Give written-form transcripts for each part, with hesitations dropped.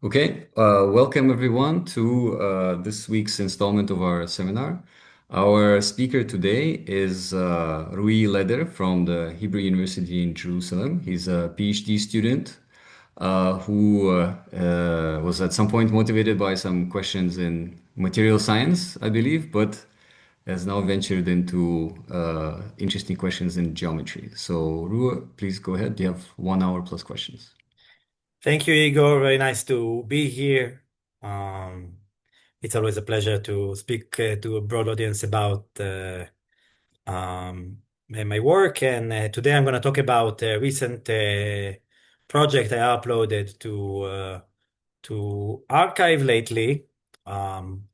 Okay, welcome everyone to this week's installment of our seminar. Our speaker today is Roee Leder from the Hebrew University in Jerusalem. He's a PhD student who was at some point motivated by some questions in material science, I believe, but has now ventured into interesting questions in geometry. So, Roee, please go ahead. You have 1 hour plus questions. Thank you, Igor. Very nice to be here. Um, it's always a pleasure to speak to a broad audience about um, my work. And today I'm going to talk about a recent project I uploaded to archive lately. Um,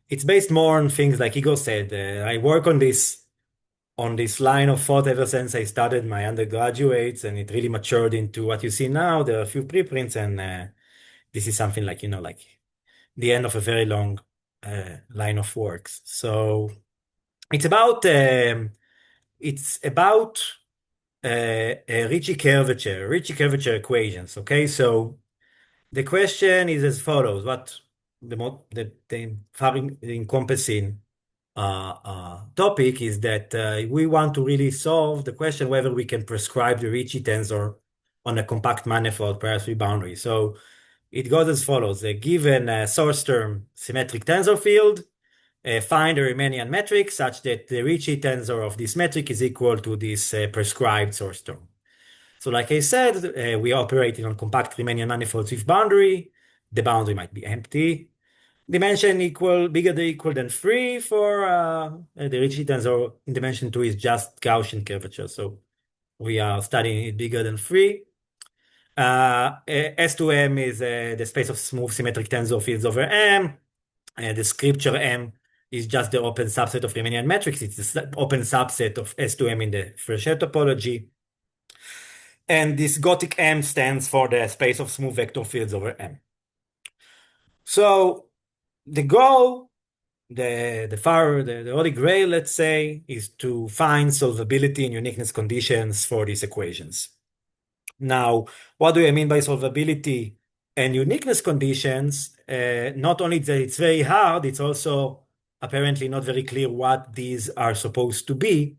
it's based more on things like Igor said. I work on this line of thought ever since I started my undergraduates, and it really matured into what you see now. There are a few preprints, and this is something like the end of a very long line of works. So it's about um, Ricci curvature equations. Okay, so the question is as follows: what the encompassing topic is that we want to really solve the question whether we can prescribe the Ricci tensor on a compact manifold per three boundary. So it goes as follows: a given source term symmetric tensor field, find a Riemannian metric such that the Ricci tensor of this metric is equal to this prescribed source term. So like I said, we are operating on compact Riemannian manifolds with boundary. The boundary might be empty. Dimension equal, bigger than equal than 3 for the Ricci tensor in dimension 2 is just Gaussian curvature. So we are studying it bigger than 3. S2M is the space of smooth symmetric tensor fields over M. The scripture M is just the open subset of Riemannian metrics. It's the open subset of S2M in the Frechet topology. And this Gothic M stands for the space of smooth vector fields over M. So the goal, the holy grail, let's say, is to find solvability and uniqueness conditions for these equations. Now, what do I mean by solvability and uniqueness conditions? Not only that it's very hard, it's also apparently not very clear what these are supposed to be.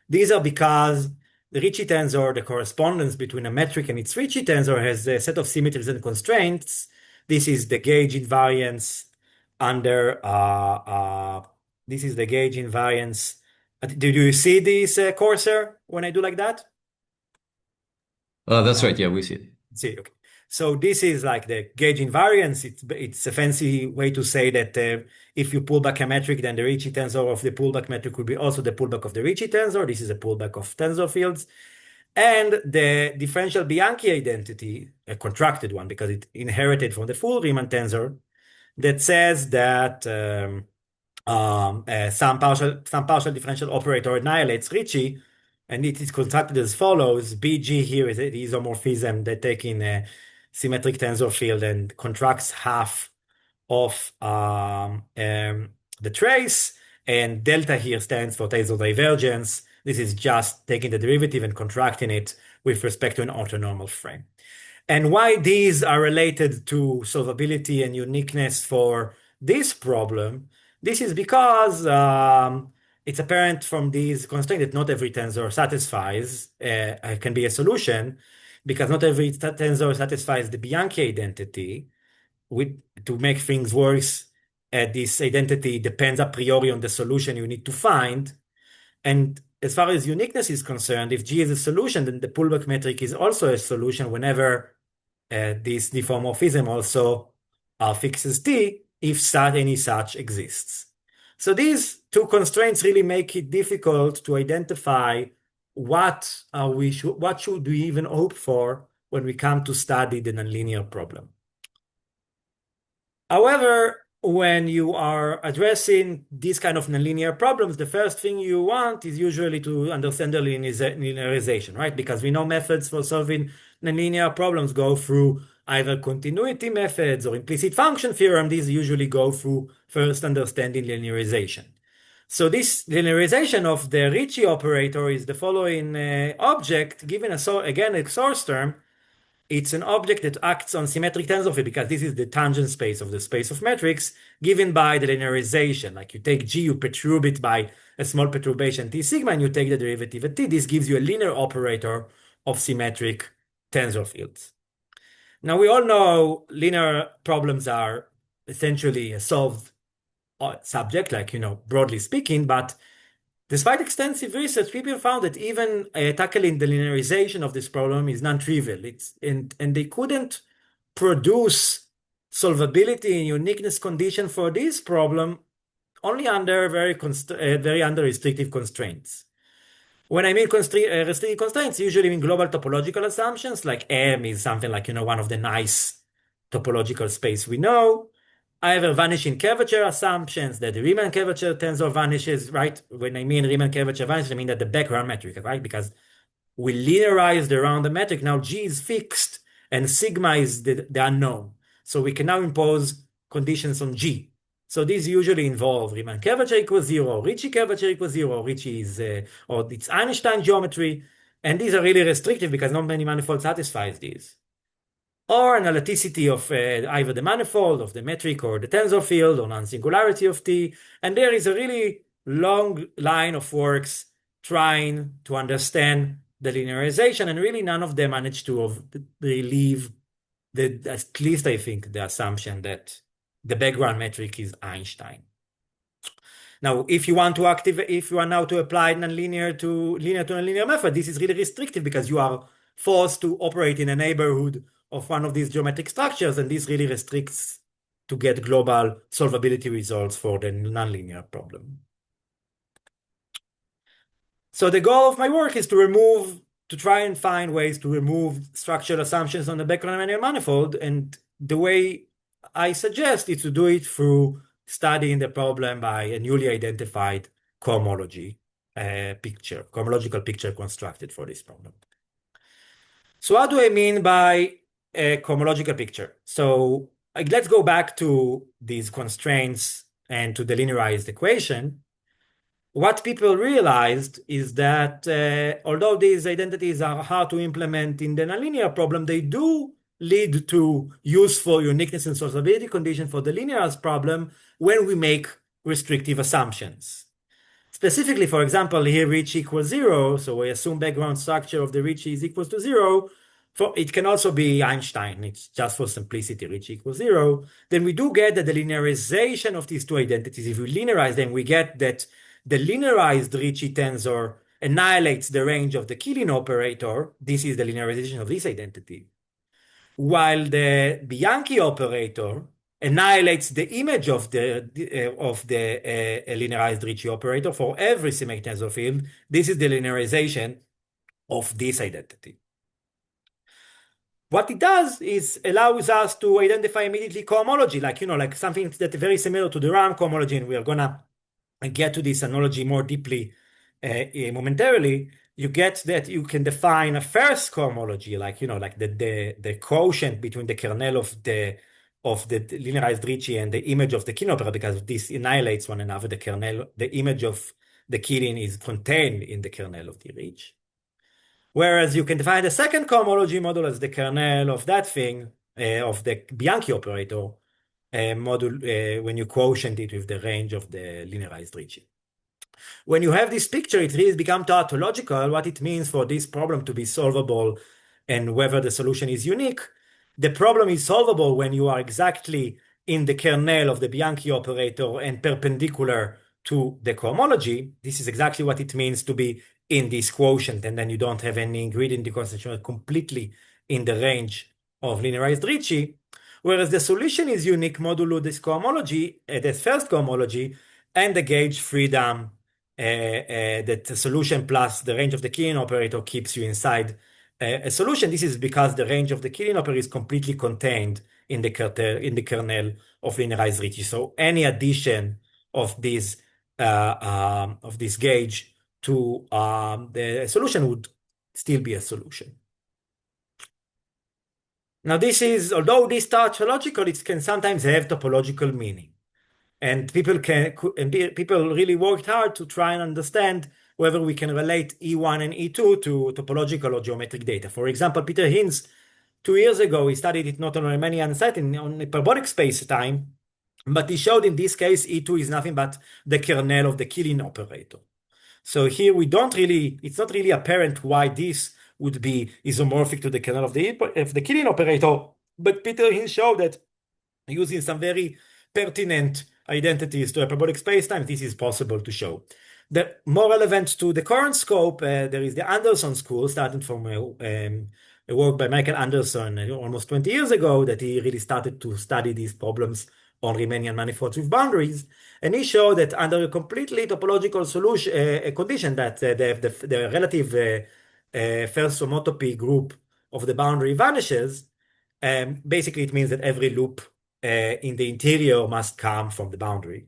These are because the Ricci tensor, the correspondence between a metric and its Ricci tensor, has a set of symmetries and constraints. This is the gauge invariance under this is the gauge invariance. Do you see this cursor when I do like that? That's right. Yeah, we see it. See, okay. So this is like the gauge invariance. It's a fancy way to say that if you pull back a metric, then the Ricci tensor of the pullback metric will be also the pullback of the Ricci tensor. This is a pullback of tensor fields. And the differential Bianchi identity, a contracted one because it inherited from the full Riemann tensor, that says that some partial differential operator annihilates Ricci, and it is constructed as follows. BG here is the isomorphism that takes in a symmetric tensor field and contracts half of the trace, and delta here stands for tensor divergence. This is just taking the derivative and contracting it with respect to an orthonormal frame. And why these are related to solvability and uniqueness for this problem, this is because it's apparent from these constraints that not every tensor satisfies, can be a solution, because not every tensor satisfies the Bianchi identity. To make things worse, this identity depends a priori on the solution you need to find. And as far as uniqueness is concerned, if G is a solution, then the pullback metric is also a solution whenever this diffeomorphism also fixes T if any such exists. So these two constraints really make it difficult to identify what should we even hope for when we come to study the nonlinear problem. However, when you are addressing these kind of nonlinear problems, the first thing you want is usually to understand the linearization, right? Because we know methods for solving nonlinear problems go through either continuity methods or implicit function theorem. These usually go through first understanding linearization. So this linearization of the Ricci operator is the following object, given again a source term, It's an object that acts on symmetric tensor field because this is the tangent space of the space of metrics given by the linearization. Like you take G, you perturb it by a small perturbation T sigma, and you take the derivative at T. This gives you a linear operator of symmetric tensor fields. Now we all know linear problems are essentially a solved subject, like, broadly speaking, but despite extensive research, people found that even tackling the linearization of this problem is non-trivial. And they couldn't produce solvability and uniqueness condition for this problem only under very under restrictive constraints. When I mean restrictive constraints, usually mean global topological assumptions, like M is something like, one of the nice topological space we know. I have a vanishing curvature assumptions that the Riemann curvature tensor vanishes, right? When I mean Riemann curvature vanishes, I mean that the background metric, right? Because we linearized around the metric. Now G is fixed and sigma is the unknown. So we can now impose conditions on G. So these usually involve Riemann curvature equals zero, Ricci curvature equals zero, Ricci is, or it's Einstein geometry. And these are really restrictive because not many manifolds satisfies these. Or analyticity of either the manifold of the metric or the tensor field or non-singularity of T. And there is a really long line of works trying to understand the linearization, and really none of them managed to relieve at least I think the assumption that the background metric is Einstein. Now, if you want now to apply linear to nonlinear method, this is really restrictive because you are forced to operate in a neighborhood of one of these geometric structures, and this really restricts to get global solvability results for the nonlinear problem. So the goal of my work is to try and find ways to remove structural assumptions on the background Riemannian manifold, and the way I suggest is to do it through studying the problem by a newly identified cohomological picture constructed for this problem. So what do I mean by a cohomological picture? So let's go back to these constraints and to the linearized equation. What people realized is that although these identities are hard to implement in the nonlinear problem, they do lead to useful uniqueness and solvability condition for the linearized problem when we make restrictive assumptions. Specifically, for example, here Ricci equals zero, so we assume background structure of the Ricci is equals to zero. It can also be Einstein, it's just for simplicity, Ricci equals zero. Then we do get that the linearization of these two identities, if we linearize them, we get that the linearized Ricci tensor annihilates the range of the Killing operator. This is the linearization of this identity. While the Bianchi operator annihilates the image of the linearized Ricci operator for every symmetric tensor field. This is the linearization of this identity. What it does is allows us to identify immediately cohomology, like something that's very similar to the RAM cohomology, and we are gonna get to this analogy more deeply momentarily. You get that you can define a first cohomology, like the quotient between the kernel of the linearized Ricci and the image of the Killing operator, because this annihilates one another. The image of the Killing is contained in the kernel of the Ricci. Whereas you can define the second cohomology model as the kernel of that thing, of the Bianchi operator model, when you quotient it with the range of the linearized Ricci. When you have this picture, it really becomes tautological what it means for this problem to be solvable and whether the solution is unique. The problem is solvable when you are exactly in the kernel of the Bianchi operator and perpendicular to the cohomology. This is exactly what it means to be in this quotient, and then you don't have any ingredient deconstitution completely in the range of linearized Ricci. Whereas the solution is unique modulo this cohomology, this first cohomology, and the gauge freedom that the solution plus the range of the Killing operator keeps you inside a solution. This is because the range of the Killing operator is completely contained in the kernel of linearized Ricci. So any addition of this gauge to the solution would still be a solution. Now, although this tautological, it can sometimes have topological meaning. And people really worked hard to try and understand whether we can relate E1 and E2 to topological or geometric data. For example, Peter Hinz 2 years ago, he studied it not on a Riemannian set on hyperbolic space-time, but he showed in this case E2 is nothing but the kernel of the Killing operator. So here it's not really apparent why this would be isomorphic to the kernel of the Killing operator, but Peter Hinz showed that using some very pertinent identities to hyperbolic spacetime, this is possible to show. The more relevant to the current scope, there is the Anderson school, starting from a work by Michael Anderson almost 20 years ago, that he really started to study these problems on Riemannian manifolds with boundaries. And he showed that under a completely topological solution, a condition that the relative first homotopy group of the boundary vanishes, basically it means that every loop in the interior must come from the boundary.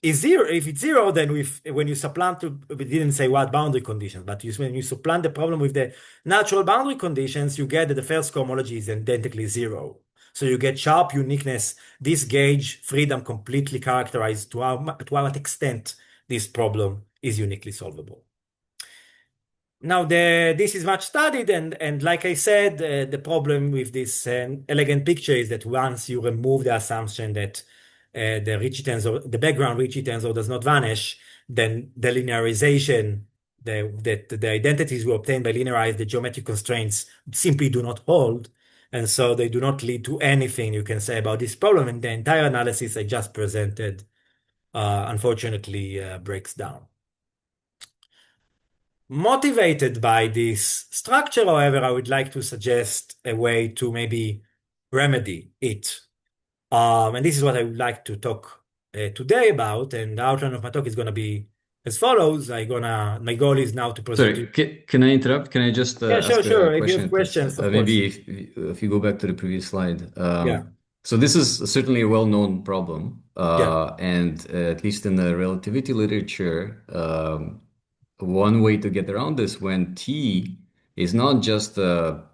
Is zero. If it's zero, then when you supplant we didn't say what boundary conditions, but when you supplant the problem with the natural boundary conditions, you get that the first cohomology is identically zero. So you get sharp uniqueness, this gauge freedom completely characterized to what extent this problem is uniquely solvable. Now, this is much studied, and like I said, the problem with this elegant picture is that once you remove the assumption that the Ricci tensor, the background Ricci tensor does not vanish, then the linearization, the identities we obtain by linearized, the geometric constraints simply do not hold, and so they do not lead to anything you can say about this problem, and the entire analysis I just presented, unfortunately, breaks down. Motivated by this structure, however, I would like to suggest a way to maybe remedy it. And this is what I would like to talk today about. And the outline of my talk is going to be as follows. My goal is now to present Sorry, you. can I interrupt? Can I just Yeah, ask sure. a If you have question, please? questions, of course. Maybe if you go back to the previous slide. Yeah, So this is certainly a well-known problem, yeah, and at least in the relativity literature, one way to get around this when T is not just a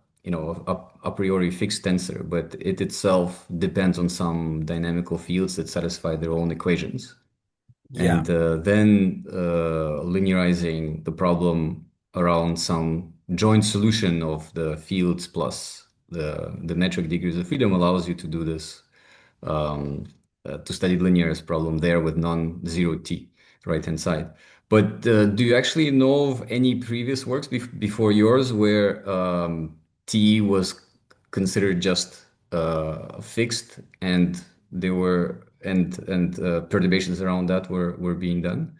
priori fixed tensor, but it itself depends on some dynamical fields that satisfy their own equations. yeah. And then linearizing the problem around some joint solution of the fields plus the metric degrees of freedom allows you to do this, to study the linearized problem there with non-zero t, right-hand side. But do you actually know of any previous works before yours where t was considered just fixed and there were perturbations around that were being done?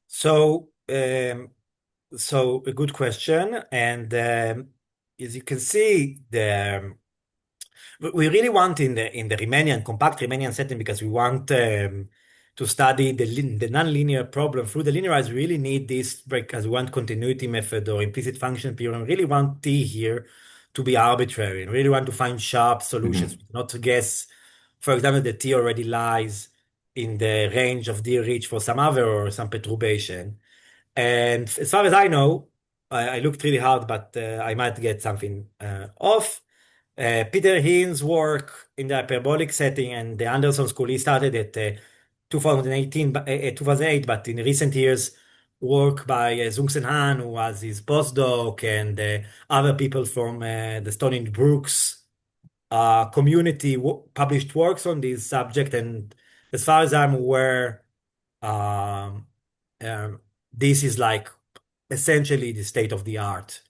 So, a good question. And as you can see, we really want in the Riemannian compact Riemannian setting, because we want to study the nonlinear problem through the linearized. We really need this because we want continuity method or implicit function theorem. We really want T here to be arbitrary and really want to find sharp solutions, Hmm. not to guess. For example, the T already lies in the range of D reach for some other or some perturbation. And as far as I know, I looked really hard, but I might get something off. Peter Hin's work in the hyperbolic setting and the Anderson School, he started at 2008, but in recent years, work by Zungsen Han, who was his postdoc, and other people from the Stony Brooks community published works on this subject. And as far as I'm aware, um, um, this is like essentially the state of the art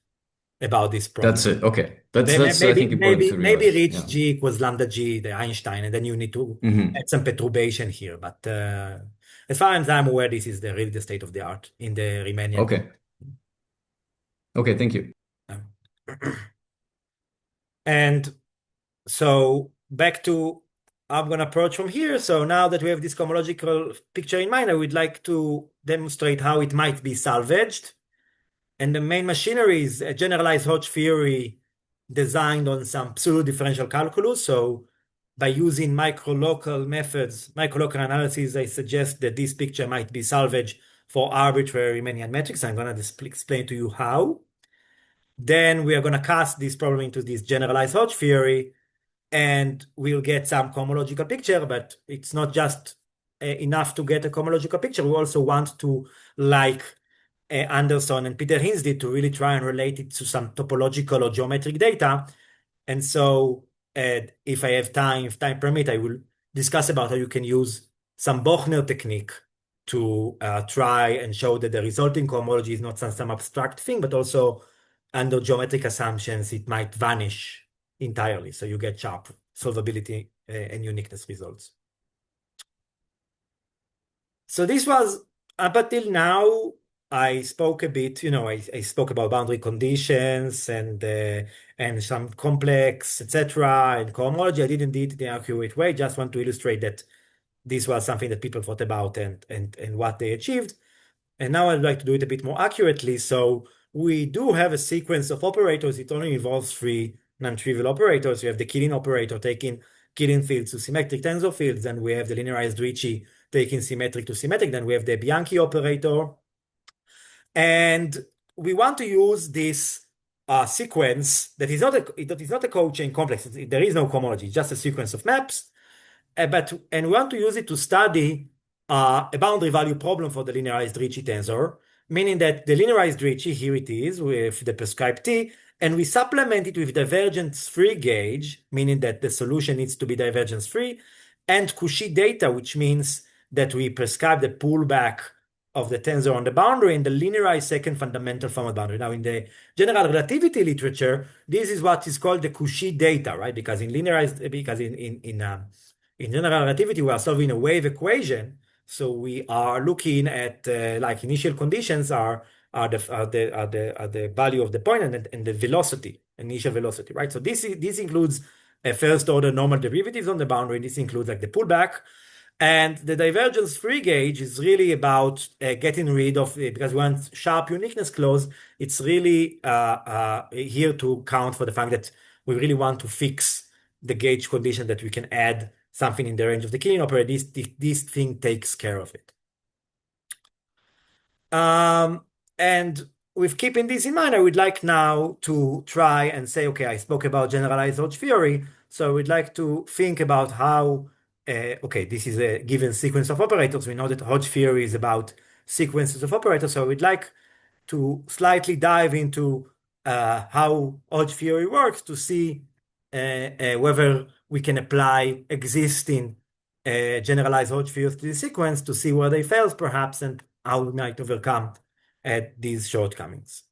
about this That's problem. it. Okay. That's I Maybe, think important to maybe realize. reach Yeah. G equals lambda G, the Einstein, and then you need to Hmm. add some perturbation here. But as far as I'm aware, this is really the state of the art in the Riemannian. Okay. Okay. Thank you. And so back to I'm going to approach from here. So now that we have this cohomological picture in mind, I would like to demonstrate how it might be salvaged. And the main machinery is a generalized Hodge theory designed on some pseudo-differential calculus. So by using microlocal methods, microlocal analysis, I suggest that this picture might be salvaged for arbitrary Riemannian metrics. I'm going to explain to you how. Then we are going to cast this problem into this generalized Hodge theory, and we'll get some cohomological picture, but it's not just enough to get a cohomological picture. We also want to like Anderson and Peter Hinz did to really try and relate it to some topological or geometric data. And so if I have time, if time permit, I will discuss about how you can use some Bochner technique to try and show that the resulting cohomology is not some abstract thing, but also under geometric assumptions, it might vanish entirely. So you get sharp solvability and uniqueness results. So this was up until now. I spoke a bit, I spoke about boundary conditions and some complex, etc., and cohomology. I didn't do it in an accurate way. Just want to illustrate that this was something that people thought about and what they achieved. And now I'd like to do it a bit more accurately. So we do have a sequence of operators. It only involves three non-trivial operators. We have the Killing operator taking Killing fields to symmetric tensor fields. Then we have the linearized Ricci taking symmetric to symmetric. Then we have the Bianchi operator. And we want to use this sequence that is not a co-chain complex. There is no cohomology, just a sequence of maps. And we want to use it to study a boundary value problem for the linearized Ricci tensor, meaning that the linearized Ricci, here it is with the prescribed T, and we supplement it with divergence-free gauge, meaning that the solution needs to be divergence-free, and Cauchy data, which means that we prescribe the pullback of the tensor on the boundary in the linearized second fundamental form of boundary. Now, in the general relativity literature, this is what is called the Cauchy data, right? Because in general relativity, we are solving a wave equation. So we are looking at like initial conditions are the value of the point and the velocity, initial velocity, right? So this includes a first order normal derivatives on the boundary. This includes like the pullback. And the divergence-free gauge is really about getting rid of it because we want sharp uniqueness clause. It's really here to count for the fact that we really want to fix the gauge condition that we can add something in the range of the Killing operator. This thing takes care of it. And with keeping this in mind, I would like now to try and say, okay, I spoke about generalized Hodge theory. So I would like to think about how okay, this is a given sequence of operators. We know that Hodge theory is about sequences of operators. So we'd like to slightly dive into how Hodge theory works to see whether we can apply existing generalized Hodge theories to the sequence to see where they fail, perhaps, and how we might overcome these shortcomings.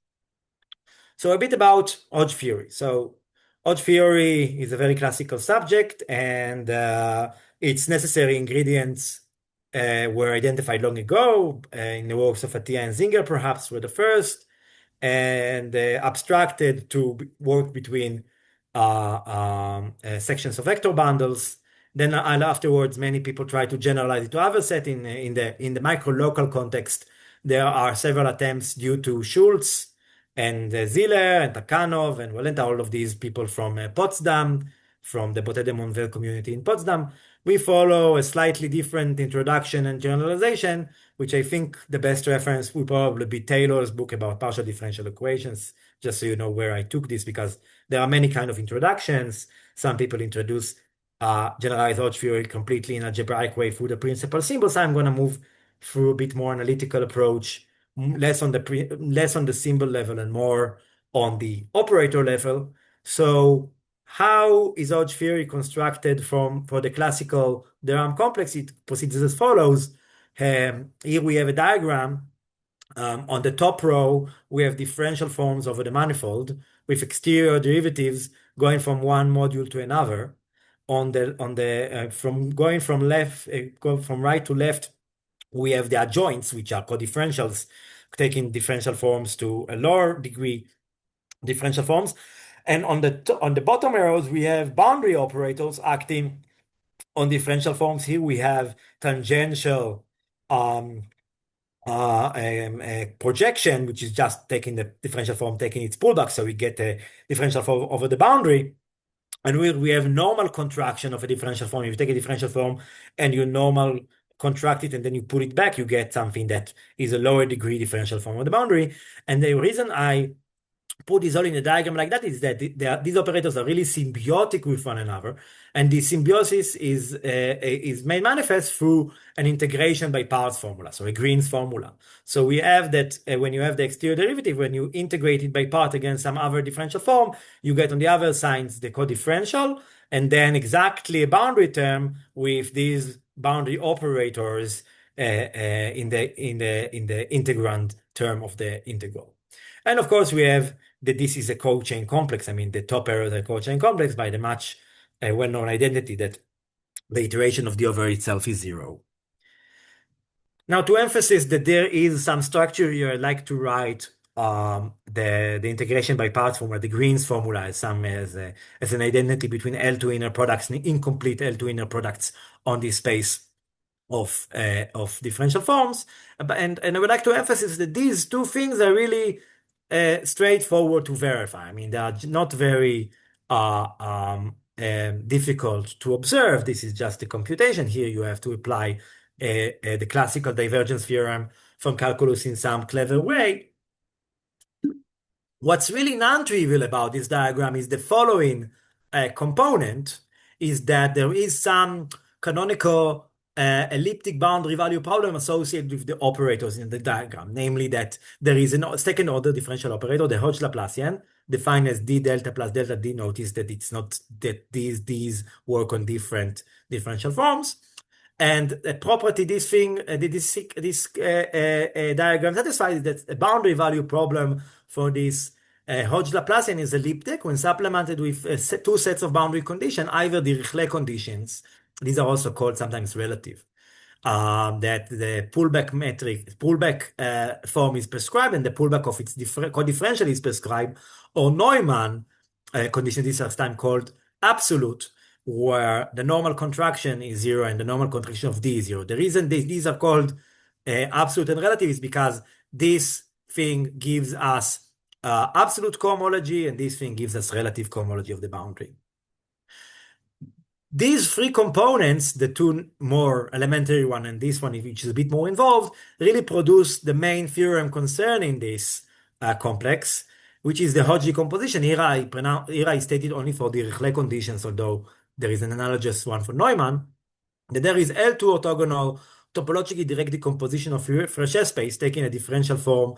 So a bit about Hodge theory. So Hodge theory is a very classical subject, and its necessary ingredients were identified long ago in the works of Atiyah and Zinger, perhaps were the first, and abstracted to work between sections of vector bundles. Then afterwards, many people try to generalize it to other sets in the microlocal context. There are several attempts due to Schultz and Ziller and Takhanov and Walenta, all of these people from Potsdam, from the Boté de Monvel community in Potsdam. We follow a slightly different introduction and generalization, which I think the best reference will probably be Taylor's book about partial differential equations, just so you know where I took this, because there are many kind of introductions. Some people introduce generalized Hodge theory completely in algebraic way through the principal symbols. I'm going to move through a bit more analytical approach, less on the symbol level and more on the operator level. So how is Hodge theory constructed for the classical de Rham complex? It proceeds as follows. Here we have a diagram. On the top row, we have differential forms over the manifold with exterior derivatives going from one module to another. From right to left, we have the adjoints, which are codifferentials, taking differential forms to a lower degree differential forms. And on the bottom arrows, we have boundary operators acting on differential forms. Here we have tangential projection, which is just taking the differential form, taking its pullback, so we get a differential form over the boundary. And we have normal contraction of a differential form. If you take a differential form and you normal contract it and then you put it back, you get something that is a lower degree differential form of the boundary. And the reason I put this all in a diagram like that is that these operators are really symbiotic with one another, and the symbiosis is made manifest through an integration by parts formula, so a Green's formula. So we have that when you have the exterior derivative, when you integrate it by part against some other differential form, you get on the other sides the codifferential, and then exactly a boundary term with these boundary operators in the integrand term of the integral. And of course, we have that this is a cochain complex. I mean, the top arrow is a cochain complex by the much well-known identity that the iteration of D over itself is zero. Now, to emphasize that there is some structure here, I'd like to write the integration by parts formula, the Green's formula, as an identity between L2 inner products and incomplete L2 inner products on this space of differential forms. And I would like to emphasize that these two things are really straightforward to verify. I mean, they are not very difficult to observe. This is just a computation. Here you have to apply the classical divergence theorem from calculus in some clever way. What's really non-trivial about this diagram is the following component, is that there is some canonical elliptic boundary value problem associated with the operators in the diagram, namely that there is a second order differential operator, the Hodge Laplacian, defined as d delta plus delta d. Notice that it's not that these work on different differential forms. And the property this diagram satisfies is that a boundary value problem for this Hodge Laplacian is elliptic when supplemented with two sets of boundary conditions, either the Ricci conditions. These are also called sometimes relative. That the pullback form is prescribed and the pullback of its codifferential is prescribed, or Neumann condition. These are sometimes called absolute, where the normal contraction is zero and the normal contraction of D is zero. The reason these are called absolute and relative is because this thing gives us absolute cohomology and this thing gives us relative cohomology of the boundary. These three components, the two more elementary one and this one, which is a bit more involved, really produce the main theorem concerning this complex, which is the Hodge composition. Here I stated only for the Ricci conditions, although there is an analogous one for Neumann, that there is L2 orthogonal topologically direct decomposition of Frechet space, taking a differential form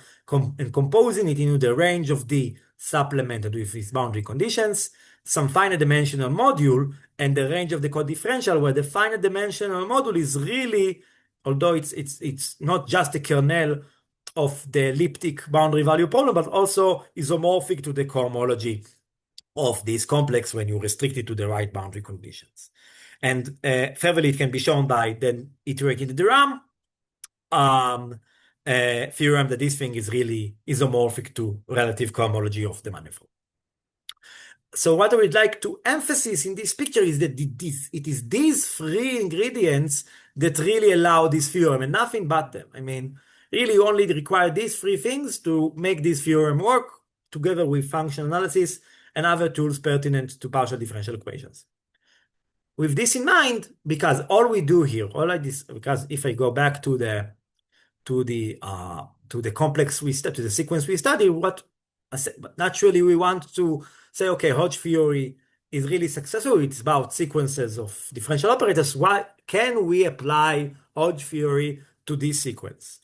and composing it into the range of D supplemented with its boundary conditions, some finite dimensional module, and the range of the codifferential, where the finite dimensional module is really, although it's not just a kernel of the elliptic boundary value problem, but also isomorphic to the cohomology of this complex when you restrict it to the right boundary conditions. And further, it can be shown by then iterating the theorem that this thing is really isomorphic to relative cohomology of the manifold. So what I would like to emphasize in this picture is that it is these three ingredients that really allow this theorem and nothing but them. I mean, really you only require these three things to make this theorem work, together with function analysis and other tools pertinent to partial differential equations. With this in mind, because all we do here, all like this, because if I go back to the complex to the sequence we study, naturally we want to say, okay, Hodge theory is really successful. It's about sequences of differential operators. Why can we apply Hodge theory to this sequence?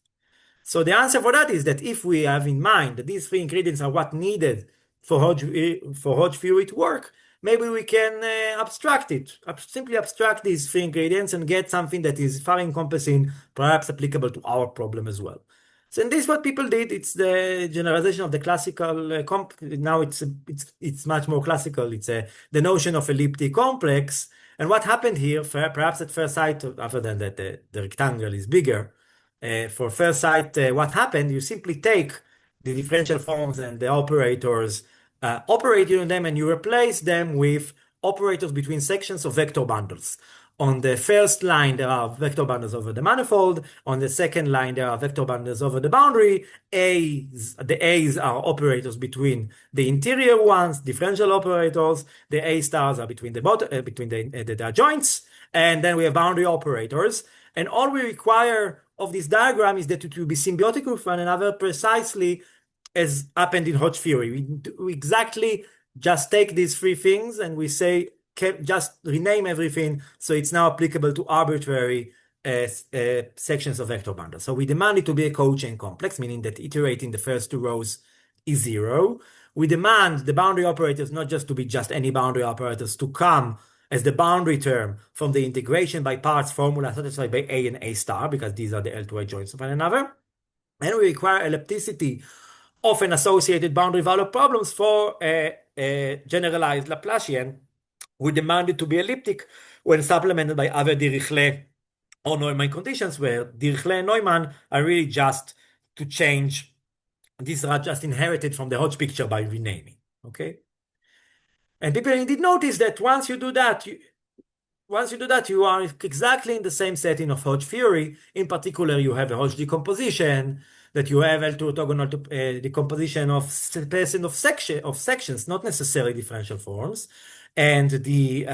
So the answer for that is that if we have in mind that these three ingredients are what needed for Hodge theory to work, maybe we can abstract it, simply abstract these three ingredients and get something that is far encompassing, perhaps applicable to our problem as well. So in this, what people did, it's the generalization of the classical now it's much more classical. It's the notion of elliptic complex. And what happened here, perhaps at first sight, other than that the rectangle is bigger, for first sight, what happened, you simply take the differential forms and the operators, operate on them, and you replace them with operators between sections of vector bundles. On the first line, there are vector bundles over the manifold. On the second line, there are vector bundles over the boundary. The A's are operators between the interior ones, differential operators. The A stars are between the joints. And then we have boundary operators. And all we require of this diagram is that it will be symbiotic with one another precisely as happened in Hodge theory. We exactly just take these three things and we say, just rename everything so it's now applicable to arbitrary sections of vector bundle. So we demand it to be a co-chain complex, meaning that iterating the first two rows is zero. We demand the boundary operators not just to be just any boundary operators, to come as the boundary term from the integration by parts formula satisfied by A and A star, because these are the L2 adjoints of one another. And we require ellipticity of an associated boundary value problems for a generalized Laplacian. We demand it to be elliptic when supplemented by other Dirichlet or Neumann conditions, where Dirichlet and Neumann are really just to change. These are just inherited from the Hodge picture by renaming. Okay. And people indeed notice that once you do that, you are exactly in the same setting of Hodge theory. In particular, you have a Hodge decomposition, that you have L2 orthogonal decomposition of spaces of sections, not necessarily differential forms, and the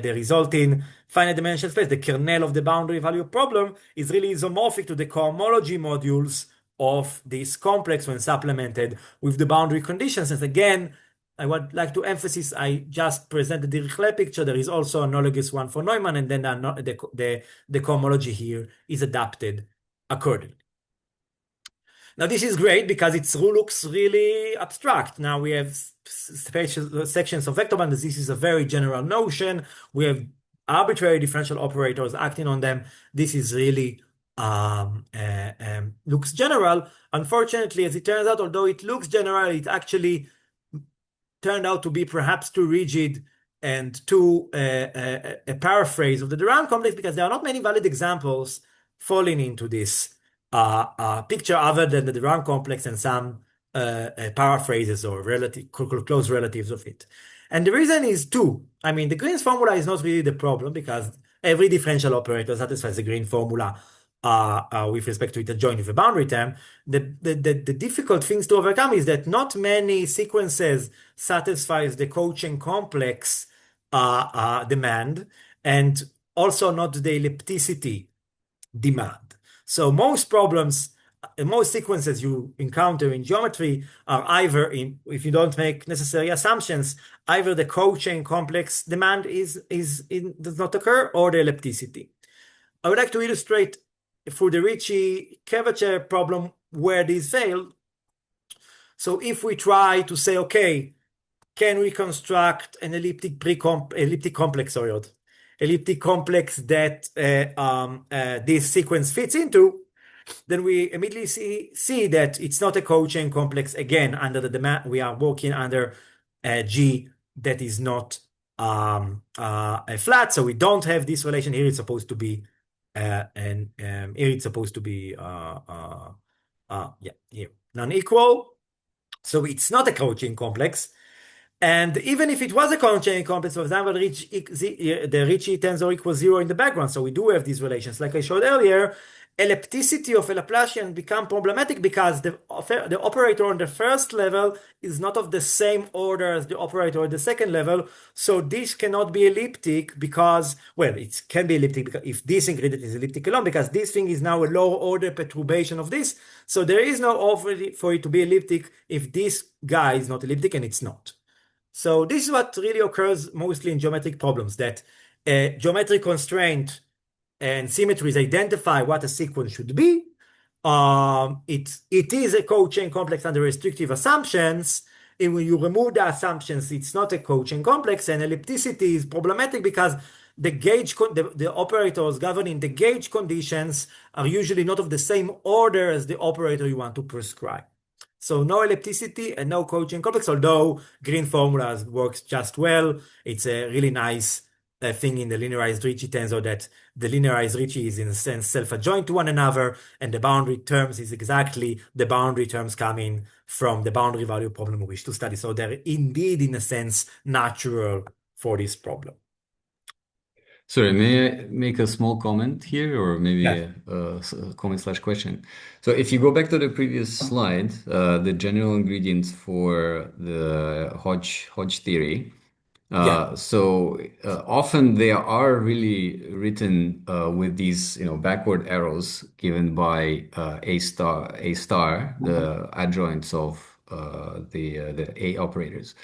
resulting finite dimensional space, the kernel of the boundary value problem, is really isomorphic to the cohomology modules of this complex when supplemented with the boundary conditions. And again, I would like to emphasize, I just presented the Dirichlet picture. There is also an analogous one for Neumann, and then the cohomology here is adapted accordingly. Now, this is great because it looks really abstract. Now we have sections of vector bundles. This is a very general notion. We have arbitrary differential operators acting on them. This is really looks general. Unfortunately, as it turns out, although it looks general, it actually turned out to be perhaps too rigid and too a paraphrase of the Durand complex, because there are not many valid examples falling into this picture other than the Durand complex and some paraphrases or close relatives of it. And the reason is two. I mean, the Green's formula is not really the problem, because every differential operator satisfies the Green formula with respect to its adjoint with a boundary term. The difficult things to overcome is that not many sequences satisfies the cochain complex demand, and also not the ellipticity demand. So most problems, most sequences you encounter in geometry are either, if you don't make necessary assumptions, either the cochain complex demand does not occur, or the ellipticity. I would like to illustrate for the Ricci curvature problem where these fail. So if we try to say, okay, can we construct an elliptic complex that this sequence fits into, then we immediately see that it's not a cochain complex. Again, under the demand, we are working under G that is not a flat, so we don't have this relation here. It's supposed to be here it's supposed to be here non-equal, so it's not a cochain complex. And even if it was a cochain complex, for example, the Ricci tensor equals 0 in the background, so we do have these relations. Like I showed earlier, ellipticity of a Laplacian become problematic because the operator on the first level is not of the same order as the operator at the second level. So this cannot be elliptic because, well, it can be elliptic because if this ingredient is elliptic alone, because this thing is now a lower order perturbation of this. So there is no offer for it to be elliptic if this guy is not elliptic, and it's not. So this is what really occurs mostly in geometric problems, that geometric constraint and symmetries identify what a sequence should be. It is a cochain complex under restrictive assumptions. And when you remove the assumptions, it's not a cochain complex, and ellipticity is problematic because the operators governing the gauge conditions are usually not of the same order as the operator you want to prescribe. So no ellipticity and no cochain complex, although Green formulas works just well. It's a really nice thing in the linearized Ricci tensor that the linearized Ricci is in a sense self-adjoint to one another, and the boundary terms is exactly the boundary terms coming from the boundary value problem we wish to study. So they're indeed, in a sense, natural for this problem. Sorry, may I make a small comment here, or maybe Yes. a comment/question? So if you go back to the previous slide, the general ingredients for the Hodge theory. Yeah. Often they are really written with these, backward arrows given by A star, the adjoints of the A operators.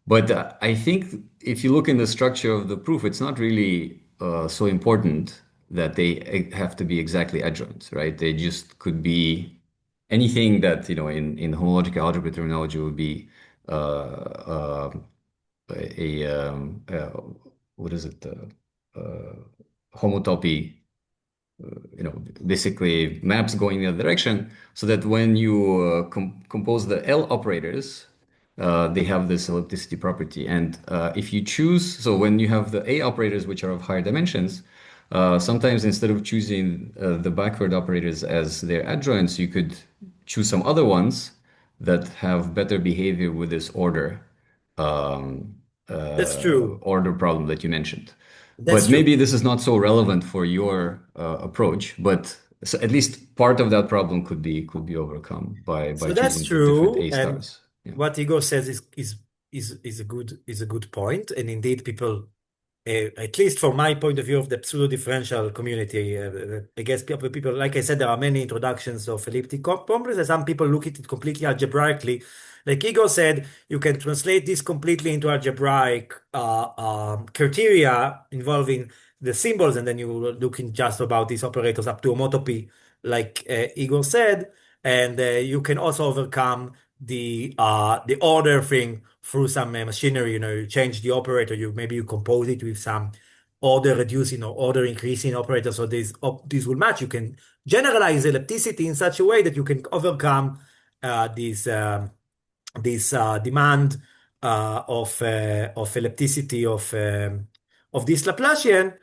But I think if you look in the structure of the proof, it's not really so important that they have to be exactly adjoint, right? They just could be anything that, in homological algebra terminology would be uh, uh, a what is it? Homotopy, basically maps going in a direction so that when you compose the L operators, they have this ellipticity property. And if you choose, so when you have the A operators, which are of higher dimensions, sometimes instead of choosing the backward operators as their adjoints, you could choose some other ones that have better behavior with this um, That's true. order problem that you mentioned. That's But true. maybe this is not so relevant for your approach, but so at least part of that problem could be overcome by So that's choosing the different true. A And stars. Yeah. what Igor says is a good point. And indeed, people, at least from my point of view of the pseudo differential community, I guess people, like I said, there are many introductions of elliptic complexes. Some people look at it completely algebraically. Like Igor said, you can translate this completely into algebraic criteria involving the symbols, and then you will looking just about these operators up to homotopy, like Igor said, and you can also overcome the order thing through some machinery. You change the operator. You compose it with some order reducing or order increasing operator. So these will match. You can generalize ellipticity in such a way that you can overcome these. This demand of ellipticity of this Laplacian,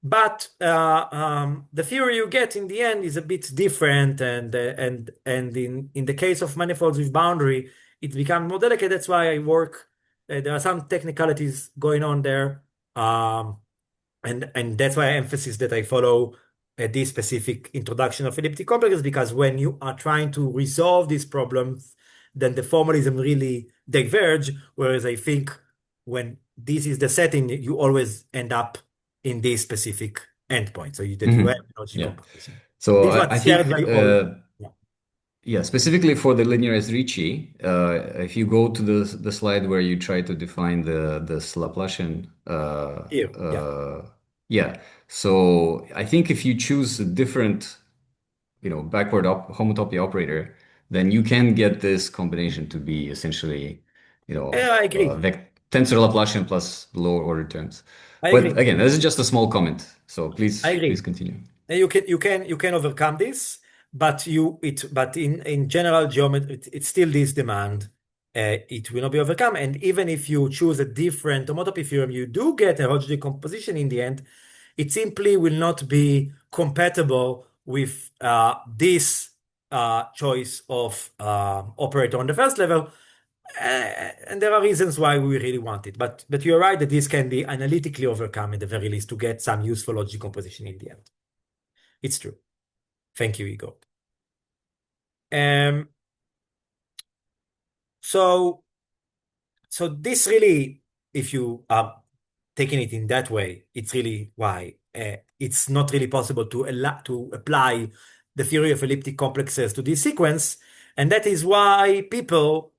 but the theory you get in the end is a bit different, and in the case of manifolds with boundary, it becomes more delicate. That's why I work. There are some technicalities going on there. Um, and that's why I emphasize that I follow this specific introduction of elliptic complexes, because when you are trying to resolve these problems, then the formalism really diverge. Whereas I think when this is the setting, you always end up in this specific endpoint. So that you have Mhm. logical Yeah. composition. So This is I what's shared think by all. Yeah. yeah, specifically for the linearized Ricci, if you go to the slide where you try to define the Laplacian, Here. Yeah. yeah. So I think if you choose a different backward homotopy operator, then you can get this combination to be essentially, I agree. tensor Laplacian plus lower order terms. I But agree. again, this is just a small comment. So I please agree. continue. And you can overcome this, but in general geometry, it's still this demand. It will not be overcome. And even if you choose a different homotopy theorem, you do get a Hodge decomposition in the end. It simply will not be compatible with this choice of operator on the first level. And there are reasons why we really want it. But you're right that this can be analytically overcome at the very least to get some useful Hodge decomposition in the end. It's true. Thank you, Igor. Um, so so this really, if you are taking it in that way, it's really why it's not really possible to apply the theory of elliptic complexes to this sequence, and that is why people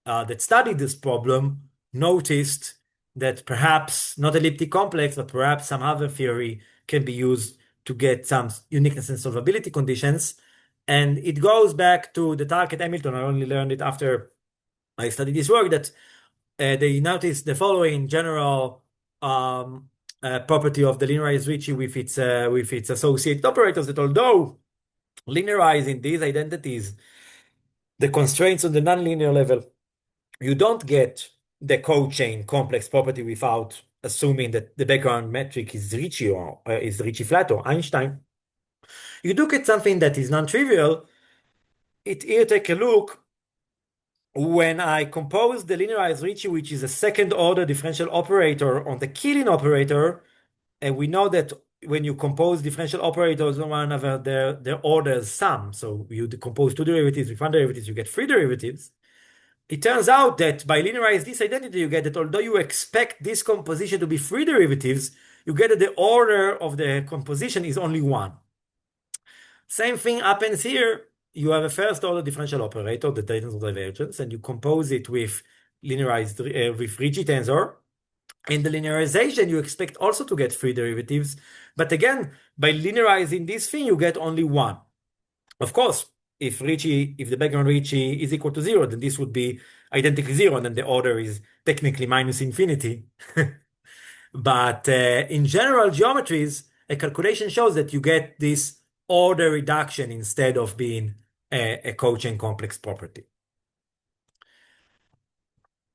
that studied this problem noticed that perhaps not elliptic complex, but perhaps some other theory can be used to get some uniqueness and solvability conditions. And it goes back to the Target Hamilton. I only learned it after I studied this work, that they noticed the following general property of the linearized Ricci with its associated operators, that although linearizing these identities, the constraints on the nonlinear level, you don't get the cochain complex property without assuming that the background metric is Ricci or is Ricci flat or Einstein. You do get something that is non-trivial. Here, take a look. When I compose the linearized Ricci, which is a second order differential operator on the Killing operator, and we know that when you compose differential operators on one another, their orders sum. So you decompose two derivatives with one derivative, you get three derivatives. It turns out that by linearizing this identity, you get that although you expect this composition to be three derivatives, you get that the order of the composition is only one. Same thing happens here. you have a first order differential operator, the tensor divergence, and you compose it with linearized with Ricci tensor. In the linearization, you expect also to get free derivatives, but again, by linearizing this thing, you get only one. Of course, if the background Ricci is equal to 0, then this would be identically 0, and then the order is technically minus infinity. But in general geometries, a calculation shows that you get this order reduction instead of being a cochain complex property.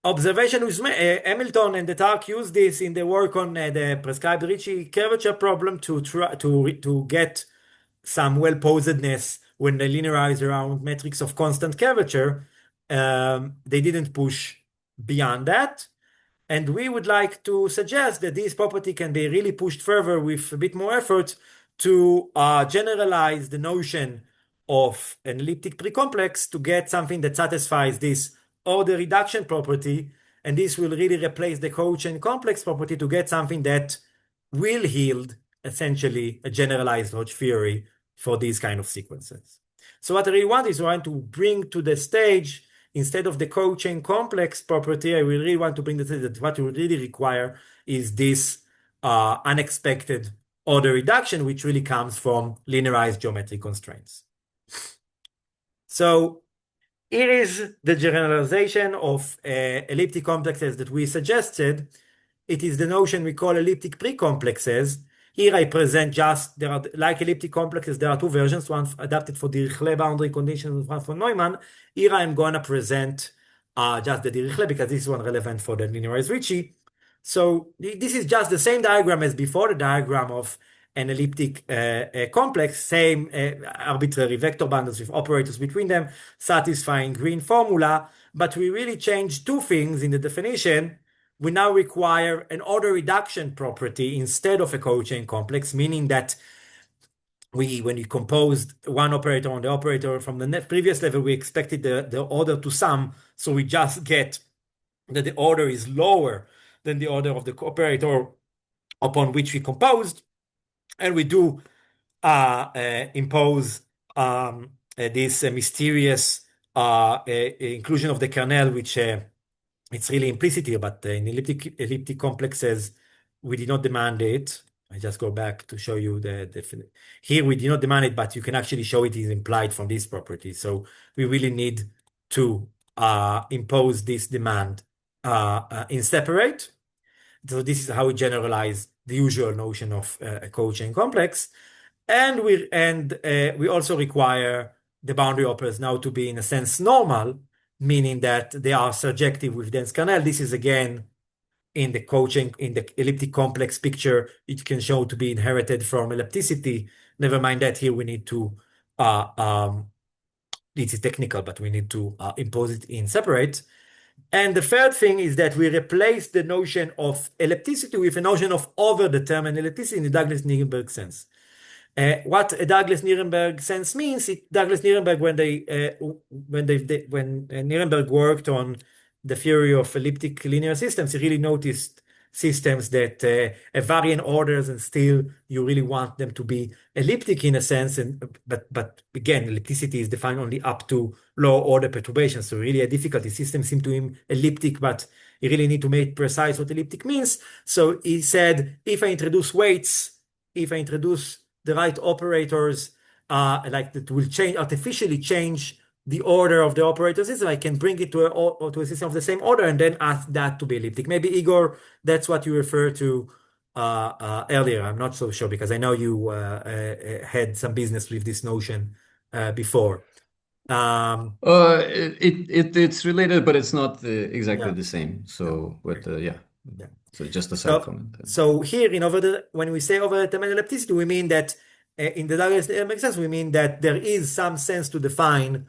Observation with Hamilton and the Tark used this in the work on the prescribed Ricci curvature problem to try to get some well-posedness when they linearize around metrics of constant curvature. They didn't push beyond that. And we would like to suggest that this property can be really pushed further with a bit more effort to generalize the notion of an elliptic precomplex to get something that satisfies this order reduction property. And this will really replace the cochain complex property to get something that will yield essentially a generalized Hodge theory for these kind of sequences. So what I really want is to bring to the stage, instead of the cochain complex property, I will really want to bring the stage that what you really require is this unexpected order reduction, which really comes from linearized geometric constraints. So here is the generalization of elliptic complexes that we suggested. It is the notion we call elliptic precomplexes. Here I present just, there are, like elliptic complexes, there are two versions, one adapted for Dirichlet boundary conditions and one for Neumann. Here I'm going to present just the Dirichlet because this is one relevant for the linearized Ricci. So this is just the same diagram as before, the diagram of an elliptic complex, same arbitrary vector bundles with operators between them, satisfying green formula, but we really changed two things in the definition. We now require an order reduction property instead of a cochain complex, meaning that when we composed one operator on the operator from the previous level, we expected the order to sum, so we just get that the order is lower than the order of the operator upon which we composed. And we do impose this mysterious inclusion of the kernel, which it's really implicit here, but in elliptic complexes, we did not demand it. I just go back to show you the here we did not demand it, but you can actually show it is implied from this property. So we really need to impose this demand in separate. So this is how we generalize the usual notion of a cochain complex. And we also require the boundary operators now to be in a sense normal, meaning that they are surjective with dense kernel. This is again in the elliptic complex picture, it can show to be inherited from ellipticity. Never mind that here we need to this is technical, but we need to impose it in separate. And the third thing is that we replace the notion of ellipticity with a notion of over-determined ellipticity in the Douglas-Nirenberg sense. What a Douglas-Nirenberg sense means, Douglas-Nirenberg, when Nirenberg worked on the theory of elliptic linear systems, he really noticed systems that have varying orders and still you really want them to be elliptic in a sense. But again, ellipticity is defined only up to lower order perturbations. So really a difficulty. Systems seem to him elliptic, but you really need to make precise what elliptic means. So he said, if I introduce weights, if I introduce the right operators, like that will artificially change the order of the operator system, I can bring it to a system of the same order and then ask that to be elliptic. Maybe Igor, that's what you referred to earlier. I'm not so sure because I know you had some business with this notion before. It's related, but it's not exactly the same. So, but yeah. So just a side comment. So here, when we say over-determined ellipticity, we mean that in the Douglas-Nirenberg sense, we mean that there is some sense to define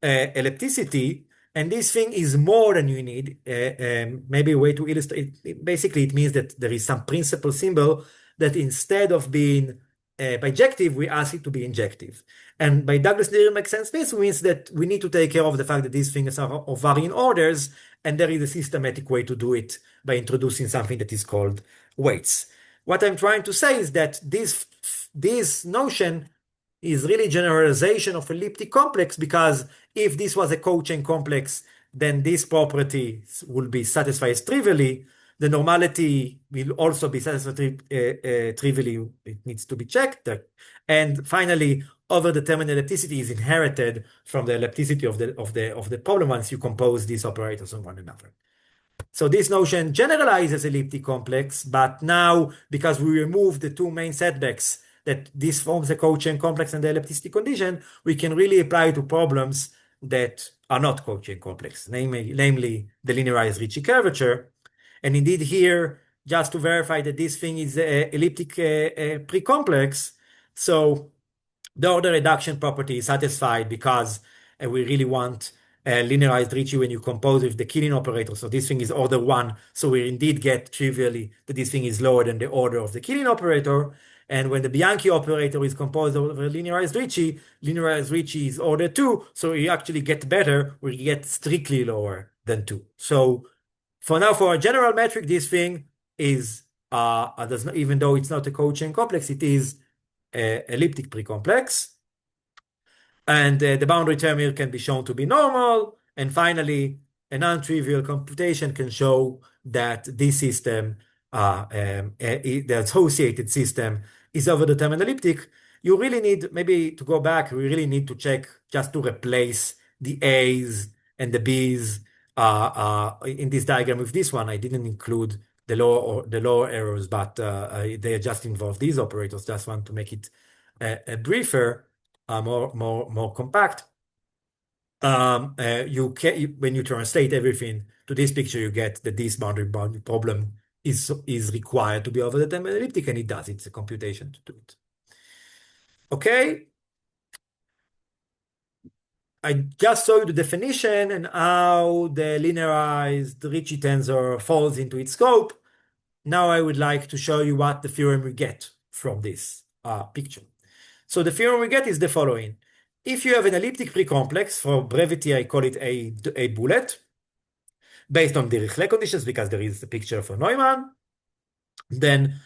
ellipticity, and this thing is more than you need. Maybe a way to illustrate it, basically, it means that there is some principal symbol that instead of being bijective, we ask it to be injective. And by Douglas-Nirenberg sense, this means that we need to take care of the fact that these things are of varying orders, and there is a systematic way to do it by introducing something that is called weights. What I'm trying to say is that this notion is really generalization of elliptic complex, because if this was a cochain complex, then this property will be satisfied trivially. The normality will also be satisfied trivially. It needs to be checked. And finally, overdetermined ellipticity is inherited from the ellipticity of the problem once you compose these operators on one another. So this notion generalizes elliptic complex, but now, because we remove the two main setbacks, that this forms a cochain complex and the ellipticity condition, we can really apply to problems that are not cochain complex, namely the linearized Ricci curvature. And indeed here, just to verify that this thing is elliptic precomplex, so the order reduction property is satisfied because we really want linearized Ricci when you compose with the Killing operator. So this thing is order 1. So we indeed get trivially that this thing is lower than the order of the Killing operator. And when the Bianchi operator is composed over linearized Ricci is order 2. So we actually get better. We get strictly lower than 2. So for now, for a general metric, this thing is, does not, even though it's not a cochain complex, it is elliptic precomplex. And the boundary term here can be shown to be normal. And finally, a non-trivial computation can show that this system, the associated system, is overdetermined elliptic. You really need, maybe to go back, we really need to check just to replace the A's and the B's in this diagram with this one. I didn't include the lower errors, but they just involve these operators. Just want to make it briefer. More compact. When you translate everything to this picture, you get that this boundary problem is required to be overdetermined elliptic, and it does. It's a computation to do it. Okay. I just saw you the definition and how the linearized Ricci tensor falls into its scope. Now I would like to show you what the theorem we get from this picture. So the theorem we get is the following. If you have an elliptic precomplex, for brevity I call it a bullet, based on Dirichlet conditions, because there is a picture for Neumann, then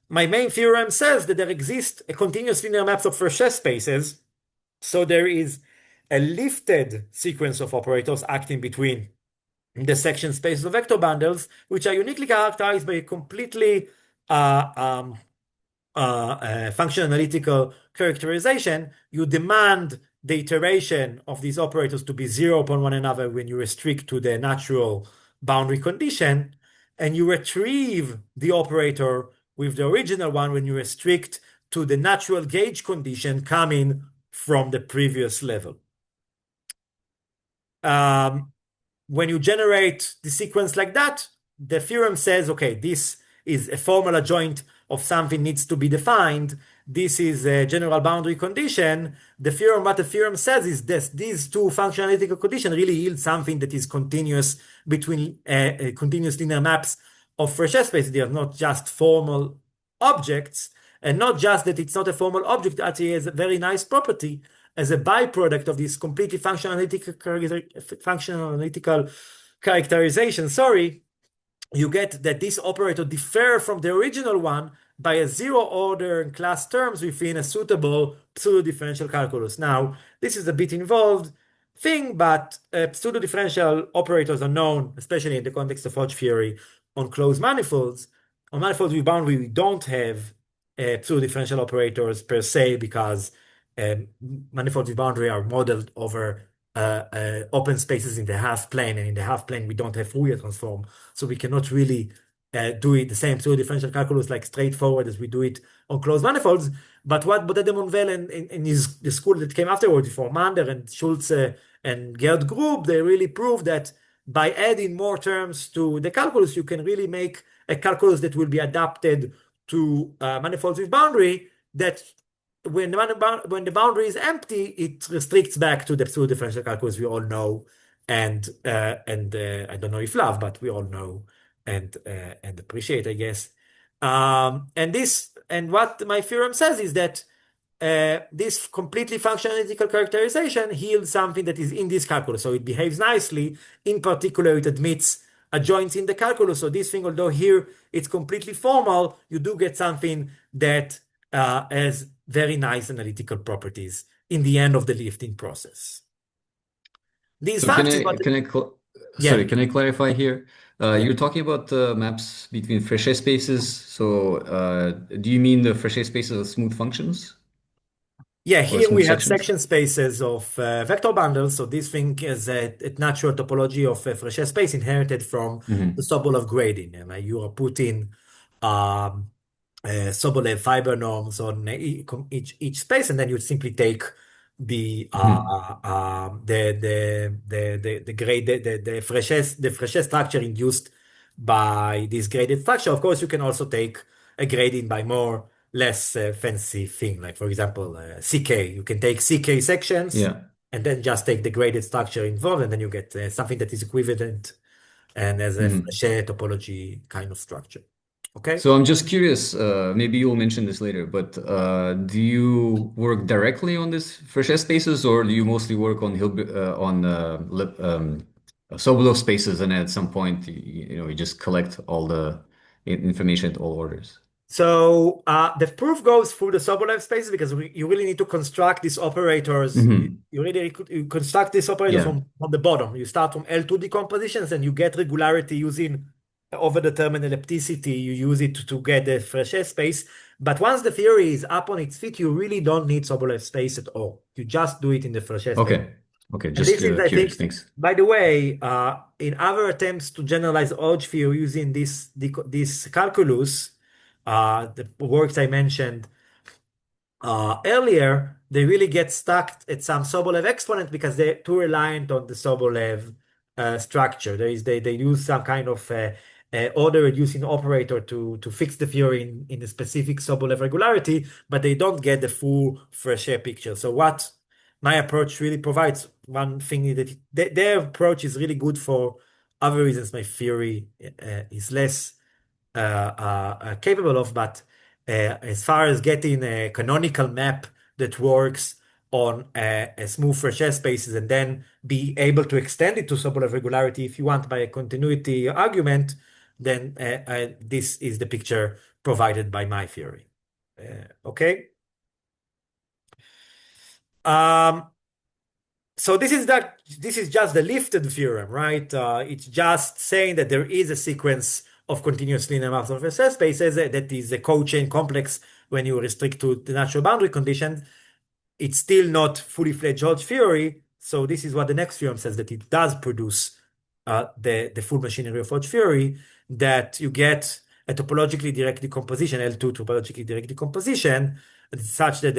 my main theorem says that there exists a continuous linear maps of Ricci spaces. So there is a lifted sequence of operators acting between the section spaces of vector bundles, which are uniquely characterized by a completely function analytical characterization. You demand the iteration of these operators to be 0 upon one another when you restrict to the natural boundary condition, and you retrieve the operator with the original one when you restrict to the natural gauge condition coming from the previous level. When you generate the sequence like that, the theorem says, okay, this is a formal adjoint of something needs to be defined. This is a general boundary condition. What the theorem says is this: these two functional analytical conditions really yield something that is continuous between continuous linear maps of Ricci spaces. They are not just formal objects, and not just that it's not a formal object, actually has a very nice property as a byproduct of this completely functional analytical characterization. You get that this operator differs from the original one by a 0-order class terms within a suitable pseudo-differential calculus. Now, this is a bit involved thing, but pseudo-differential operators are known, especially in the context of Hodge theory, on closed manifolds. On manifolds with boundary, we don't have pseudo-differential operators per se, because manifolds with boundary are modeled over open spaces in the half plane, and in the half plane we don't have Fourier transform, so we cannot really do it the same pseudo-differential calculus like straightforward as we do it on closed manifolds. But what Baudet de Monvel and the school that came afterwards, for Mander and Schulze and Gerd Grub, they really proved that by adding more terms to the calculus, you can really make a calculus that will be adapted to manifolds with boundary, that when the boundary is empty, it restricts back to the pseudo-differential calculus we all know, and I don't know if love, but we all know and appreciate, I guess. And what my theorem says is that this completely functional analytical characterization yields something that is in this calculus, so it behaves nicely. In particular, it admits adjoints in the calculus. So this thing, although here it's completely formal, you do get something that has very nice analytical properties in the end of the lifting process. These So can facts is I what, can I cl yeah, sorry, can I clarify here? yeah. You're talking about maps between Frechet spaces. So do you mean the Frechet spaces of smooth functions Yeah, or here smooth we have sections? section spaces of vector bundles. So this thing is a natural topology of a Frechet space inherited from the Hmm. Sobolev grading. And you are putting um, Sobolev fiber norms on each space, and then you simply take Hmm. the grade the Frechet structure induced by this graded structure. Of course, you can also take a gradient by more less fancy thing, like for example CK. You can take CK sections Yeah. and then just take the graded structure involved, and then you get something that is equivalent and as a Hmm. Frechet topology kind of structure. Okay. So I'm just curious, maybe you'll mention this later, but do you work directly on this Frechet spaces, or do you mostly work on Sobolev spaces, and at some point, you just collect all the information at all orders? So the proof goes through the Sobolev spaces because you really need to construct these operators. Hmm. You construct these operators Yeah. from the bottom. You start from L2 decompositions and you get regularity using overdetermined ellipticity. You use it to get the Frechet space. But once the theory is up on its feet, you really don't need Sobolev space at all. You just do it in the Frechet space. Okay. Okay. And Just this is, I curious. think, Thanks. by the way, in other attempts to generalize Hodge theory using this calculus, the works I mentioned earlier, they really get stuck at some Sobolev exponent because they're too reliant on the Sobolev structure. They use some kind of order reducing operator to fix the theory in a specific Sobolev regularity, but they don't get the full Frechet picture. So what my approach really provides, one thing is that their approach is really good for other reasons. My theory is less capable of, but as far as getting a canonical map that works on a smooth Frechet spaces and then be able to extend it to Sobolev regularity if you want by a continuity argument, then this is the picture provided by my theory. Okay. Um, so this is just the lifted theorem, right? It's just saying that there is a sequence of continuous linear maps of SS spaces that is a co-chain complex when you restrict to the natural boundary condition. It's still not fully fledged Hodge theory. So this is what the next theorem says, that it does produce the full machinery of Hodge theory, that you get a topologically direct decomposition, L2 topologically direct decomposition, such that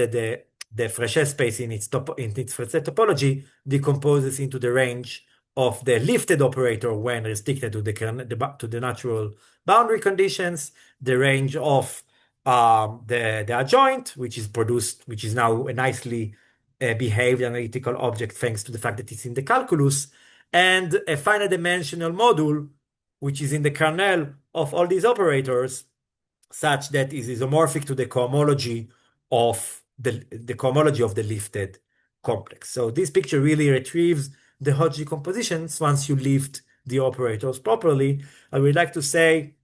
the Frechet space in its Frechet topology decomposes into the range of the lifted operator when restricted to the natural boundary conditions, the range of the adjoint, which is now a nicely behaved analytical object thanks to the fact that it's in the calculus, and a finite dimensional module, which is in the kernel of all these operators, such that is isomorphic to the cohomology of the cohomology of the lifted complex. So this picture really retrieves the Hodge decompositions once you lift the operators properly. I would like to say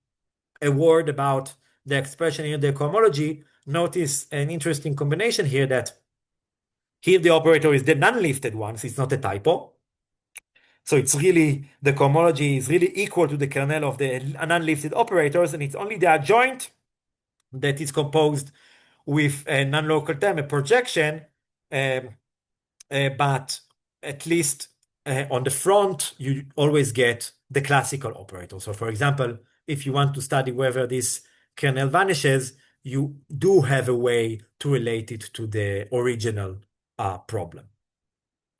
a word about the expression in the cohomology. Notice an interesting combination here, that here the operator is the non-lifted one, so it's not a typo. So it's really, the cohomology is really equal to the kernel of the non-lifted operators, and it's only the adjoint that is composed with a non-local term, a projection, um, but at least on the front, you always get the classical operator. So for example, if you want to study whether this kernel vanishes, you do have a way to relate it to the original problem.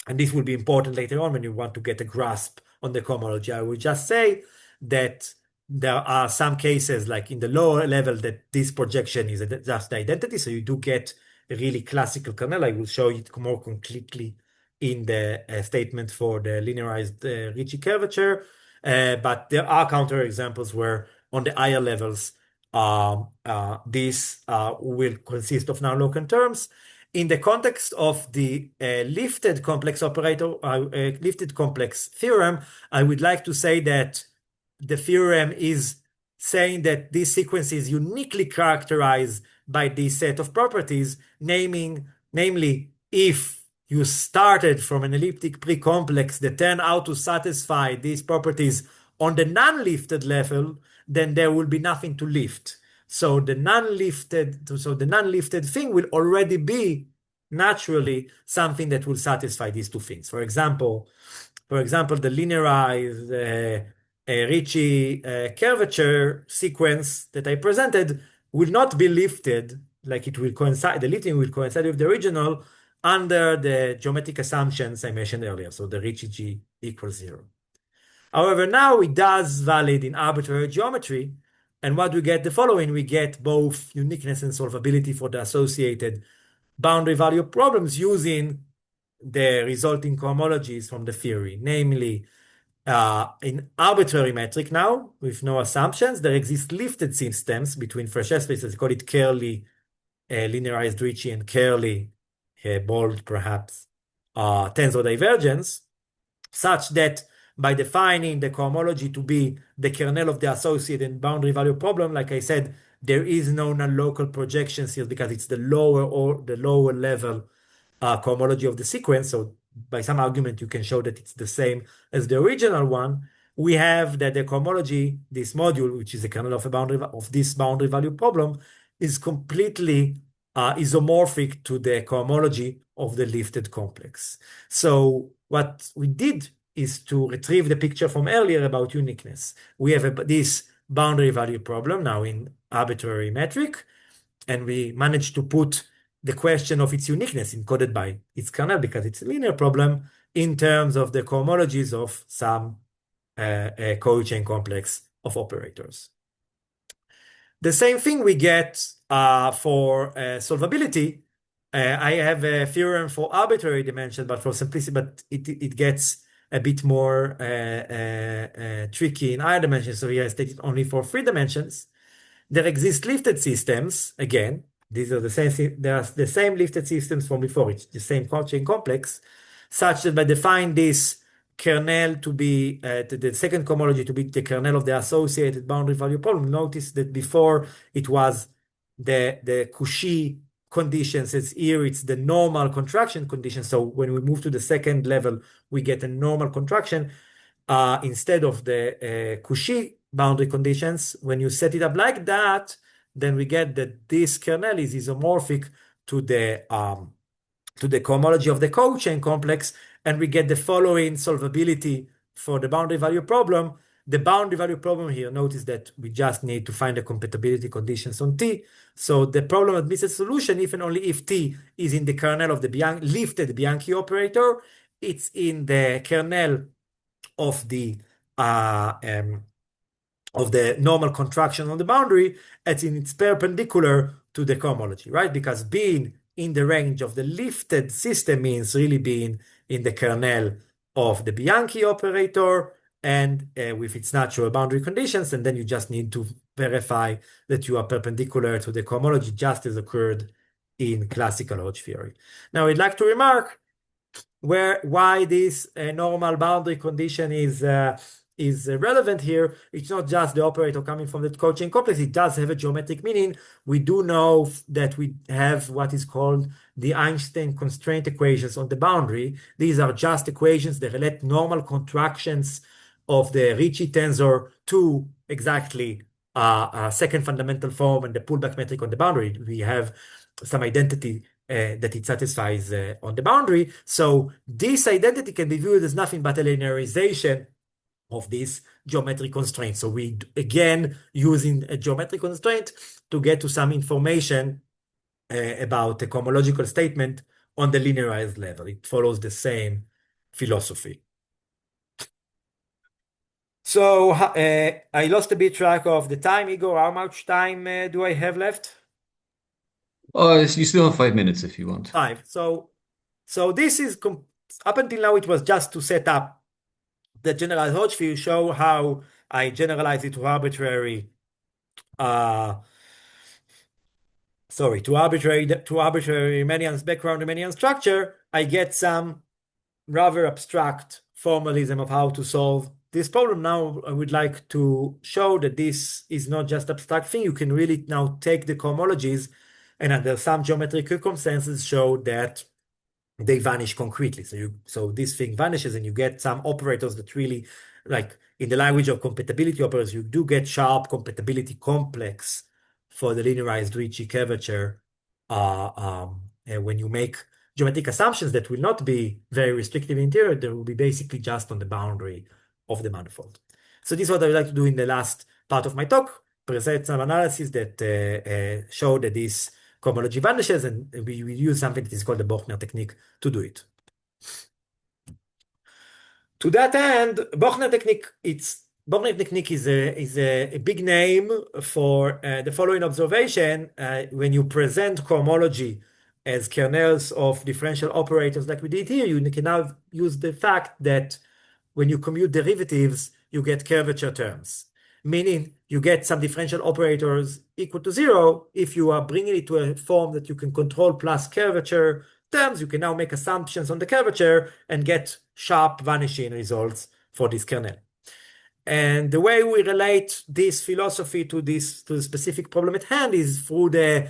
And this will be important later on when you want to get a grasp on the cohomology. I will just say that there are some cases, like in the lower level, that this projection is just identity. So you do get a really classical kernel. I will show it more concretely in the statement for the linearized Ricci curvature. But there are counterexamples where on the higher levels, this will consist of non-local terms. In the context of the lifted complex operator, lifted complex theorem, I would like to say that the theorem is saying that this sequence is uniquely characterized by this set of properties, namely, if you started from an elliptic pre-complex that turned out to satisfy these properties on the non-lifted level, then there will be nothing to lift. So the non-lifted thing will already be naturally something that will satisfy these two things. For example, the linearized Ricci curvature sequence that I presented will not be lifted, like it will coincide, the lifting will coincide with the original under the geometric assumptions I mentioned earlier, so the Ricci G equals 0. However, now it does valid in arbitrary geometry, and what we get the following: we get both uniqueness and solvability for the associated boundary value problems using the resulting cohomologies from the theory, namely in arbitrary metric now, with no assumptions, there exist lifted systems between fresh spaces, call it curly linearized Ricci and curly bold, perhaps, tensor divergence, such that by defining the cohomology to be the kernel of the associated boundary value problem, like I said, there is no non-local projections here because it's the lower level cohomology of the sequence. So by some argument, you can show that it's the same as the original one. We have that the cohomology, this module, which is the kernel of this boundary value problem, is completely isomorphic to the cohomology of the lifted complex. So what we did is to retrieve the picture from earlier about uniqueness. We have this boundary value problem now in arbitrary metric, and we managed to put the question of its uniqueness encoded by its kernel, because it's a linear problem, in terms of the cohomologies of some co-chain complex of operators. The same thing we get for solvability. I have a theorem for arbitrary dimension, but for simplicity, but it gets a bit more tricky in higher dimensions. So here I stated only for 3 dimensions. There exist lifted systems. Again, these are the same. They are the same lifted systems from before. It's the same chain complex, such that by defining this kernel to be the second cohomology to be the kernel of the associated boundary value problem. Notice that before it was the Cauchy conditions. As here it's the normal contraction condition. So when we move to the second level, we get a normal contraction instead of the Cauchy boundary conditions. When you set it up like that, then we get that this kernel is isomorphic to the cohomology of the co-chain complex, and we get the following solvability for the boundary value problem. The boundary value problem here, notice that we just need to find the compatibility conditions on T. So the problem admits a solution if and only if T is in the kernel of the lifted Bianchi operator. It's in the kernel of the normal contraction on the boundary, and it's perpendicular to the cohomology, right? Because being in the range of the lifted system means really being in the kernel of the Bianchi operator and with its natural boundary conditions, and then you just need to verify that you are perpendicular to the cohomology, just as occurred in classical Hodge theory. Now, I'd like to remark why this normal boundary condition is relevant here. It's not just the operator coming from the co-chain complex. It does have a geometric meaning. We do know that we have what is called the Einstein constraint equations on the boundary. These are just equations that relate normal contractions of the Ricci tensor to exactly a second fundamental form and the pullback metric on the boundary. We have some identity that it satisfies on the boundary. So this identity can be viewed as nothing but a linearization of this geometric constraint. So we, again, using a geometric constraint to get to some information about the cohomological statement on the linearized level. It follows the same philosophy. So I lost a bit track of the time, Igor. How much time do I have left? Oh, you still have 5 minutes if you want. 5. So this is, up until now, it was just to set up the generalized Hodge field, show how I generalize it to arbitrary Riemannian background Riemannian structure. I get some rather abstract formalism of how to solve this problem now, I would like to show that this is not just abstract thing. You can really now take the cohomologies and under some geometric circumstances show that they vanish concretely. So this thing vanishes and you get some operators that really, like in the language of compatibility operators, you do get sharp compatibility complex for the linearized Ricci curvature when you make geometric assumptions that will not be very restrictive interior, they will be basically just on the boundary of the manifold. So this is what I would like to do in the last part of my talk, present some analysis that show that this cohomology vanishes, and we will use something that is called the Bochner technique to do it. To that end, Bochner technique is a big name for the following observation. When you present cohomology as kernels of differential operators like we did here, you can now use the fact that when you commute derivatives, you get curvature terms, meaning you get some differential operators equal to 0. If you are bringing it to a form that you can control plus curvature terms, you can now make assumptions on the curvature and get sharp vanishing results for this kernel. And the way we relate this philosophy to the specific problem at hand is through the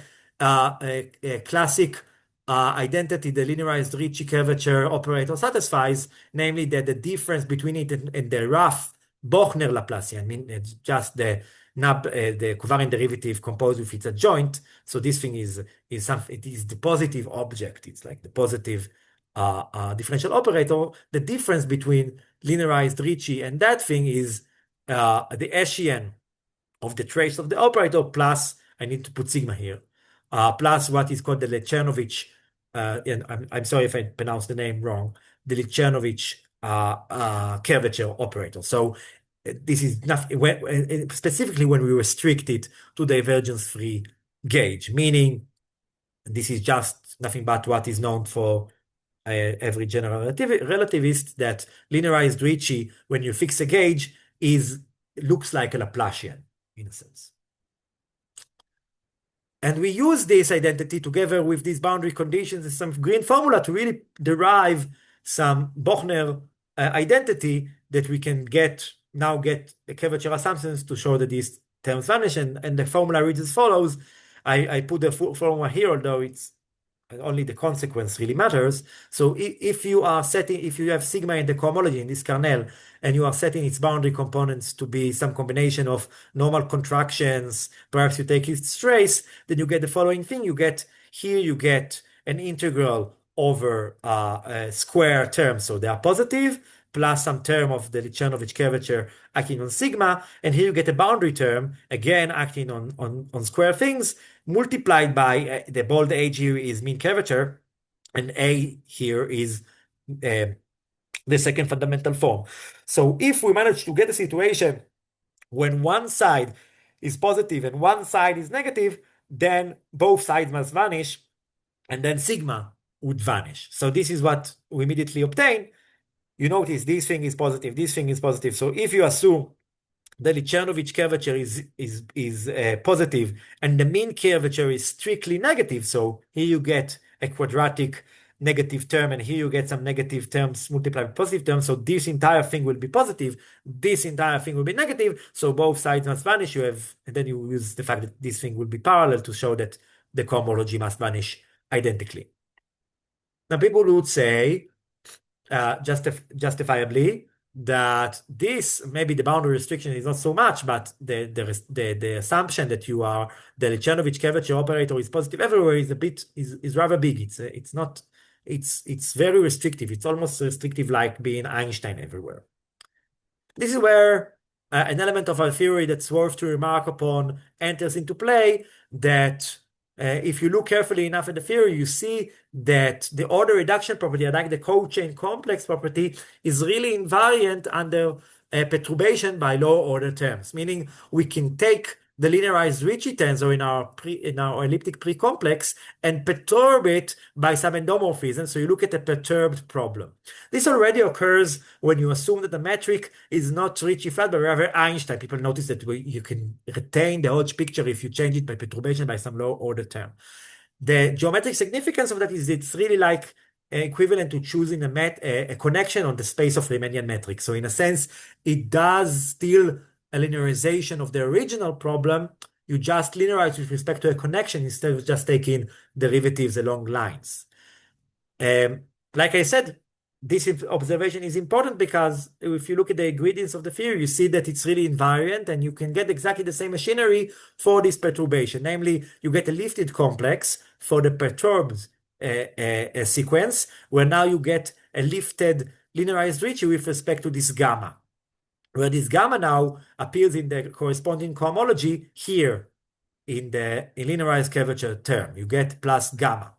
classic identity the linearized Ricci curvature operator satisfies, namely that the difference between it and the rough Bochner Laplacian, I mean, it's just the covariant derivative composed with its adjoint. So this thing is the positive object. It's like the positive differential operator. The difference between linearized Ricci and that thing is the Hessian of the trace of the operator plus, I need to put sigma here, plus what is called the Lichnerowicz, and I'm sorry if I pronounced the name wrong, the Lichnerowicz curvature operator. So this is nothing, specifically when we restrict it to divergence-free gauge, meaning this is just nothing but what is known for every general relativist, that linearized Ricci, when you fix a gauge, looks like a Laplacian in a sense. And we use this identity together with these boundary conditions and some green formula to really derive some Bochner identity that we can now get the curvature assumptions to show that these terms vanish. And the formula reads as follows. I put the formula here, although it's only the consequence really matters. So if you have sigma in the cohomology in this kernel, and you are setting its boundary components to be some combination of normal contractions, perhaps you take its trace, then you get the following thing. You get an integral over a square term, so they are positive, plus some term of the Lichnerowicz curvature acting on sigma, and here you get a boundary term, again acting on square things, multiplied by the bold H here is mean curvature, and A here is the second fundamental form. So if we manage to get a situation when one side is positive and one side is negative, then both sides must vanish, and then sigma would vanish. So this is what we immediately obtain. You notice this thing is positive, this thing is positive. So if you assume the Lichnerowicz curvature is positive and the mean curvature is strictly negative, so here you get a quadratic negative term, and here you get some negative terms multiplied with positive terms. So this entire thing will be positive, this entire thing will be negative. So both sides must vanish. And then you use the fact that this thing will be parallel to show that the cohomology must vanish identically. Now people would say, justifiably, that this maybe the boundary restriction is not so much, but the assumption that the Lichnerowicz curvature operator is positive everywhere is rather big. It's very restrictive. It's almost restrictive like being Einstein everywhere. This is where an element of our theory that's worth to remark upon enters into play, that if you look carefully enough at the theory, you see that the order reduction property, like the co-chain complex property, is really invariant under perturbation by lower order terms, meaning we can take the linearized Ricci tensor in our elliptic pre-complex and perturb it by some endomorphism. So you look at a perturbed problem. This already occurs when you assume that the metric is not Ricci flat, but rather Einstein. People notice that you can retain the Hodge picture if you change it by perturbation by some lower order term. The geometric significance of that is it's really like equivalent to choosing a connection on the space of Riemannian metric. So in a sense, it does still a linearization of the original problem. You just linearize with respect to a connection instead of just taking derivatives along lines. Like I said, this observation is important because if you look at the ingredients of the theory, you see that it's really invariant and you can get exactly the same machinery for this perturbation. Namely, you get a lifted complex for the perturbed sequence, where now you get a lifted linearized Ricci with respect to this gamma, where this gamma now appears in the corresponding cohomology here in the linearized curvature term. You get plus gamma.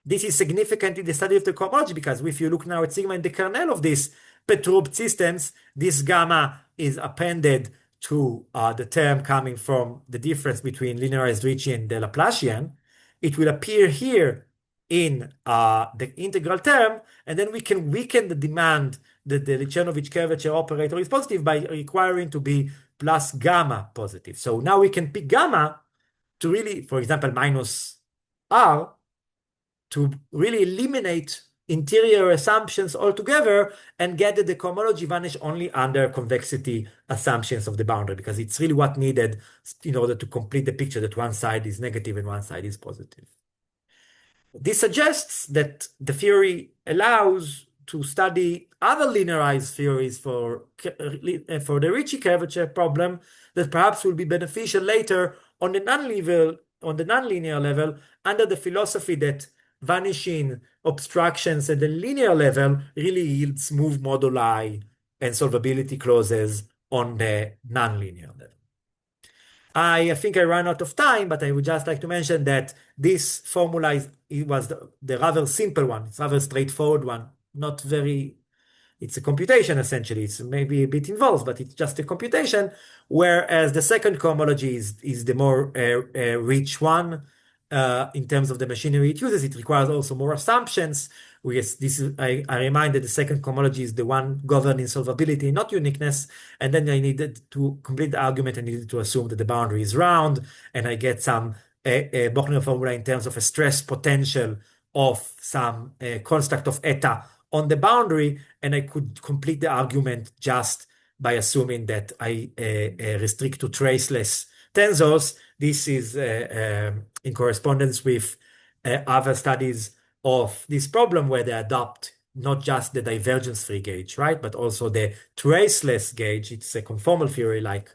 This is significant in the study of the cohomology because if you look now at sigma in the kernel of these perturbed systems, this gamma is appended to the term coming from the difference between linearized Ricci and the Laplacian. It will appear here in the integral term, and then we can weaken the demand that the Lichnerowicz curvature operator is positive by requiring to be plus gamma positive. So now we can pick gamma to really, for example, minus r, to really eliminate interior assumptions altogether and get that the cohomology vanish only under convexity assumptions of the boundary, because it's really what needed in order to complete the picture that one side is negative and one side is positive. This suggests that the theory allows to study other linearized theories for the Ricci curvature problem that perhaps will be beneficial later on the nonlinear level, under the philosophy that vanishing obstructions at the linear level really yield smooth moduli and solvability clauses on the nonlinear level. I think I ran out of time, but I would just like to mention that this formula was the rather simple one. It's a rather straightforward one, not very, it's a computation essentially. It's maybe a bit involved, but it's just a computation. Whereas the second cohomology is the more rich one in terms of the machinery it uses. It requires also more assumptions. I remind that the second cohomology is the one governing solvability, not uniqueness. And then I needed to complete the argument. I needed to assume that the boundary is round, and I get some Bochner formula in terms of a stress potential of some construct of eta on the boundary, and I could complete the argument just by assuming that I restrict to traceless tensors. This is in correspondence with other studies of this problem, where they adopt not just the divergence-free gauge, right, but also the traceless gauge. It's a conformal theory, like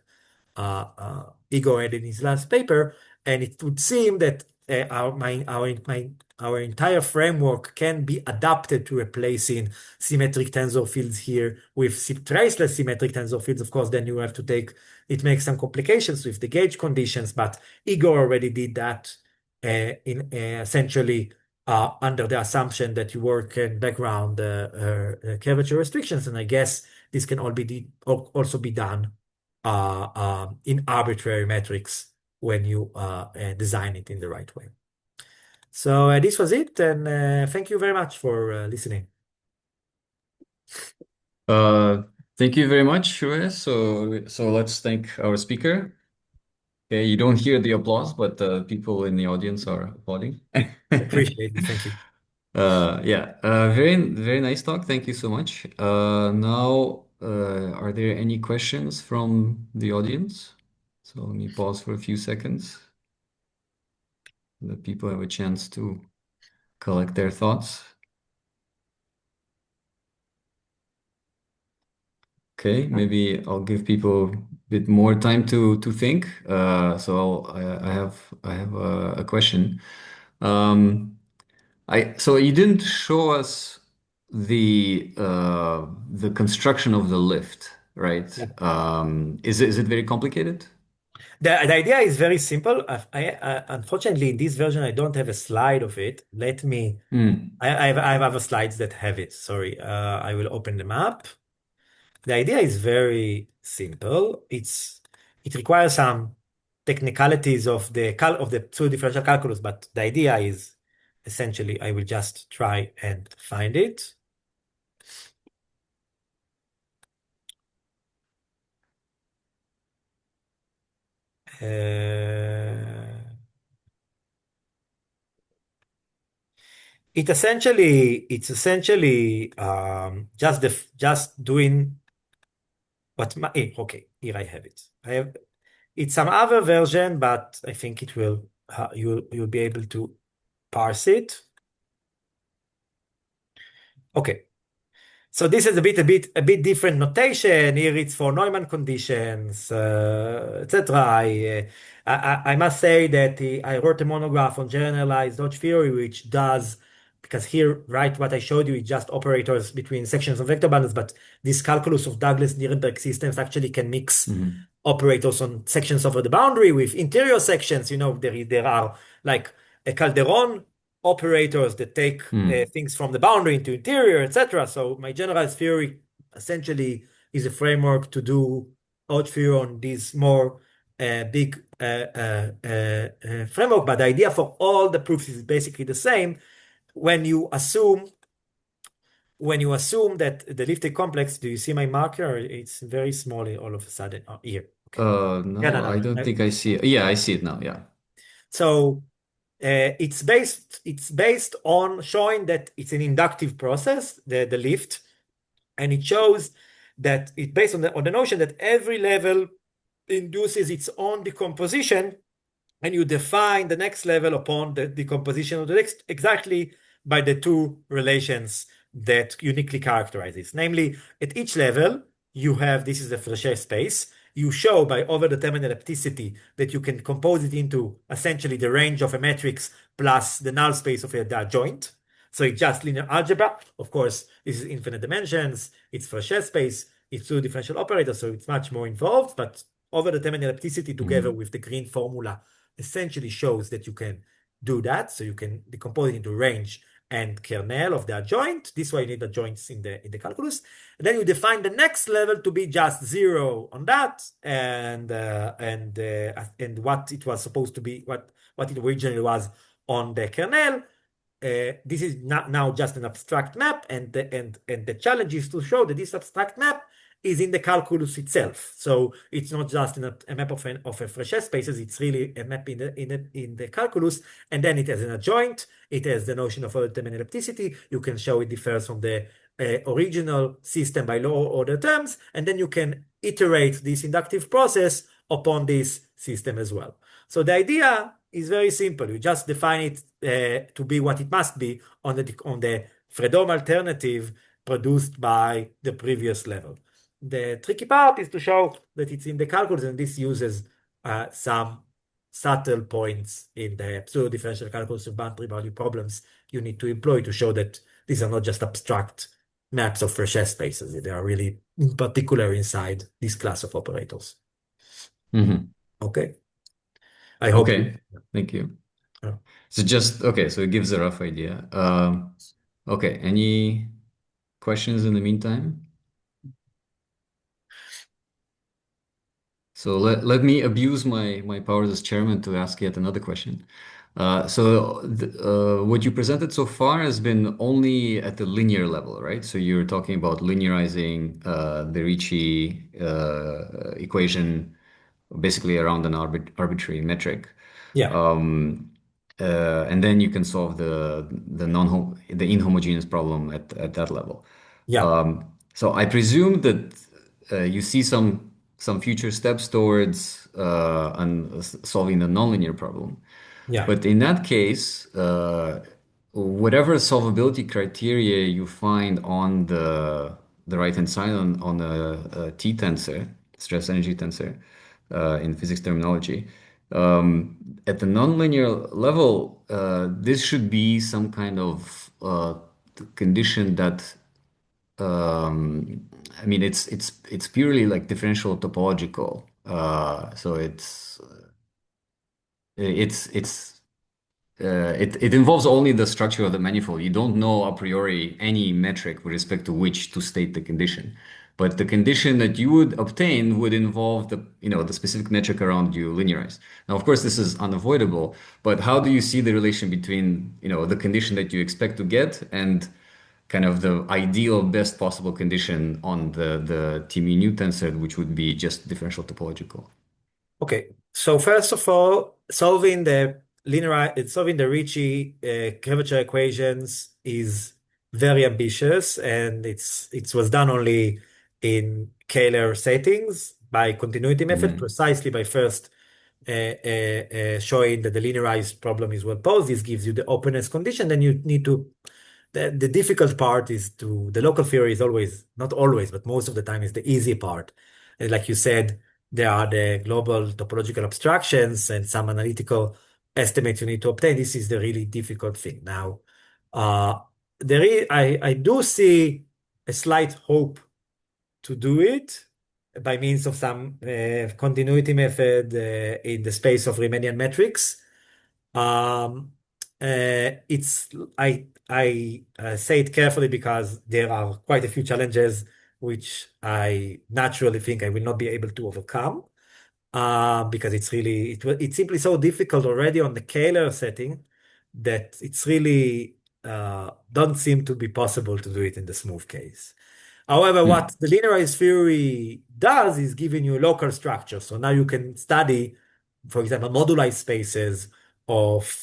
Igor had in his last paper, and it would seem that our entire framework can be adapted to replacing symmetric tensor fields here with traceless symmetric tensor fields. Of course, then you have to it makes some complications with the gauge conditions, but Igor already did that in essentially under the assumption that you work in background curvature restrictions. And I guess this can also be done in arbitrary metrics when you design it in the right way. So this was it, and thank you very much for listening. Thank you very much, Roee. So let's thank our speaker. Okay, you don't hear the applause, but people in the audience are applauding. Appreciate it. Thank you. Yeah, very nice talk. Thank you so much. Now, are there any questions from the audience? So let me pause for a few seconds. Let people have a chance to collect their thoughts. Okay, maybe I'll give people a bit more time to think. I have a question. So you didn't show us the construction of the lift, right? Yeah. Is it very complicated? The idea is very simple. Unfortunately, in this version, I don't have a slide of it. Let me. Hmm. I have other slides that have it. Sorry. I will open them up. The idea is very simple. It requires some technicalities of the pseudo differential calculus, but the idea is essentially, I will just try and find it. Uh, it's essentially just doing okay, here I have it. I have it's some other version, but I think it will you'll be able to parse it. Okay. So this is a bit different notation. Here it's for Neumann conditions, etc. I must say that I wrote a monograph on generalized Hodge theory, which does, because here, right, what I showed you is just operators between sections of vector bundles, but this calculus of Douglas-Nirenberg systems actually can mix Mhm. operators on sections over the boundary with interior sections. There are like a Calderon operators that take Mm. things from the boundary into interior, etc. So my generalized theory essentially is a framework to do Hodge theory on this more big framework. But the idea for all the proofs is basically the same. When you assume that the elliptic complex, do you see my marker? It's very small all of a sudden. Oh, here. Okay. Yeah, No, no, no, I no. don't think I see it. Yeah, I see it now. Yeah. So it's based on showing that it's an inductive process, the lift, and it shows that it's based on the notion that every level induces its own decomposition, and you define the next level upon the decomposition of the next exactly by the two relations that uniquely characterize this. Namely, at each level, you have this is the Frechet space. You show by overdetermined ellipticity that you can compose it into essentially the range of a matrix plus the null space of the adjoint. So it's just linear algebra. Of course, this is infinite dimensions. It's Frechet space. It's two differential operators, so it's much more involved. But overdetermined ellipticity together Mhm. with the green formula essentially shows that you can do that. So you can decompose it into range and kernel of the adjoint. This way you need adjoints in the calculus. And then you define the next level to be just zero on that, and what it was supposed to be, what it originally was on the kernel. This is not now just an abstract map, and the challenge is to show that this abstract map is in the calculus itself. So it's not just a map of a Frechet spaces. It's really a map in the calculus, and then it has an adjoint. It has the notion of determinate ellipticity. You can show it differs from the original system by lower order terms, and then you can iterate this inductive process upon this system as well. So the idea is very simple. You just define it to be what it must be on the Fredholm alternative produced by the previous level. The tricky part is to show that it's in the calculus, and this uses some subtle points in the pseudo differential calculus of boundary value problems you need to employ to show that these are not just abstract maps of Frechet spaces. They are really in particular inside this class of operators. Mhm. Okay. I hope you. Okay. Thank you. uh, So just okay. So it gives a rough idea. Okay. Any questions in the meantime? So let me abuse my powers as chairman to ask yet another question. What you presented so far has been only at the linear level, right? So you're talking about linearizing the Ricci equation basically around an arbitrary metric. Yeah. Um, and then you can solve the inhomogeneous problem at that level. Yeah. So I presume that you see some future steps towards solving the nonlinear problem. Yeah. But in that case, whatever solvability criteria you find on the right-hand side on a T tensor, stress energy tensor, in physics terminology, at the nonlinear level, this should be some kind of condition that I mean, it's purely like differential topological. So it's it involves only the structure of the manifold. You don't know a priori any metric with respect to which to state the condition. But the condition that you would obtain would involve the specific metric around you linearized. Now, of course, this is unavoidable, but how do you see the relation between, the condition that you expect to get and kind of the ideal best possible condition on the T mu tensor, which would be just differential topological? Okay. So first of all, solving the solving the Ricci curvature equations is very ambitious, and it was done only in Kähler settings by continuity method, Hmm. precisely by first showing that the linearized problem is well posed. This gives you the openness condition. Then you need to the difficult part is to the local theory is always not always, but most of the time is the easy part. And like you said, there are the global topological abstractions and some analytical estimates you need to obtain. This is the really difficult thing. Now, uh, I do see a slight hope to do it by means of some continuity method in the space of Riemannian metrics. Um, it's I say it carefully because there are quite a few challenges which I naturally think I will not be able to overcome because it's simply so difficult already on the Kähler setting that it's really don't seem to be possible to do it in the smooth case. However, Hmm. what the linearized theory does is giving you local structure. So now you can study, for example, moduli spaces of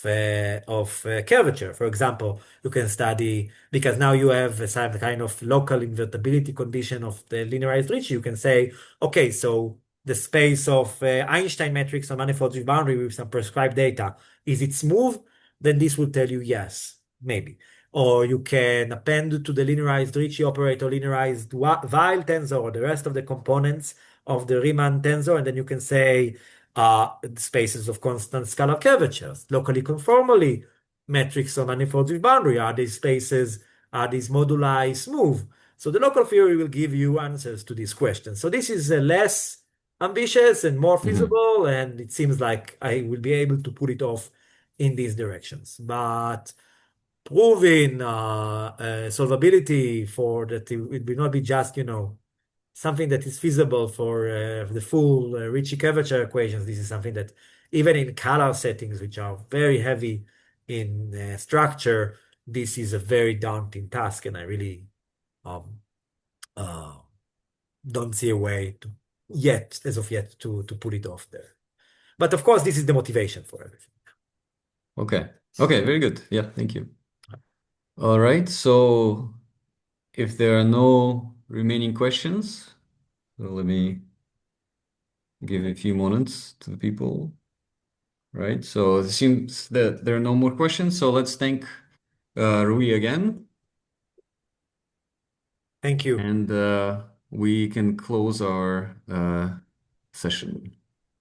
curvature. For example, you can study because now you have some kind of local invertibility condition of the linearized Ricci. You can say, okay, so the space of Einstein matrix on manifolds with boundary with some prescribed data, is it smooth? Then this will tell you yes, maybe. Or you can append to the linearized Ricci operator linearized Weil tensor or the rest of the components of the Riemann tensor, and then you can say spaces of constant scalar curvatures, locally conformally metrics on manifolds with boundary. Are these spaces, are these moduli smooth? So the local theory will give you answers to these questions. So this is less ambitious and more Hmm. feasible, and it seems like I will be able to put it off in these directions. But proving solvability for that it will not be just, something that is feasible for the full Ricci curvature equations. This is something that even in Kähler settings, which are very heavy in structure, this is a very daunting task, and I really um, uh, don't see a way to yet, as of yet, to put it off there. But of course, this is the motivation for everything. Okay. Okay, very good. Yeah, thank you. All right. So if there are no remaining questions, so let me give a few moments to the people. Right. So it seems that there are no more questions. So let's thank Roee again, Thank you. and we can close our session.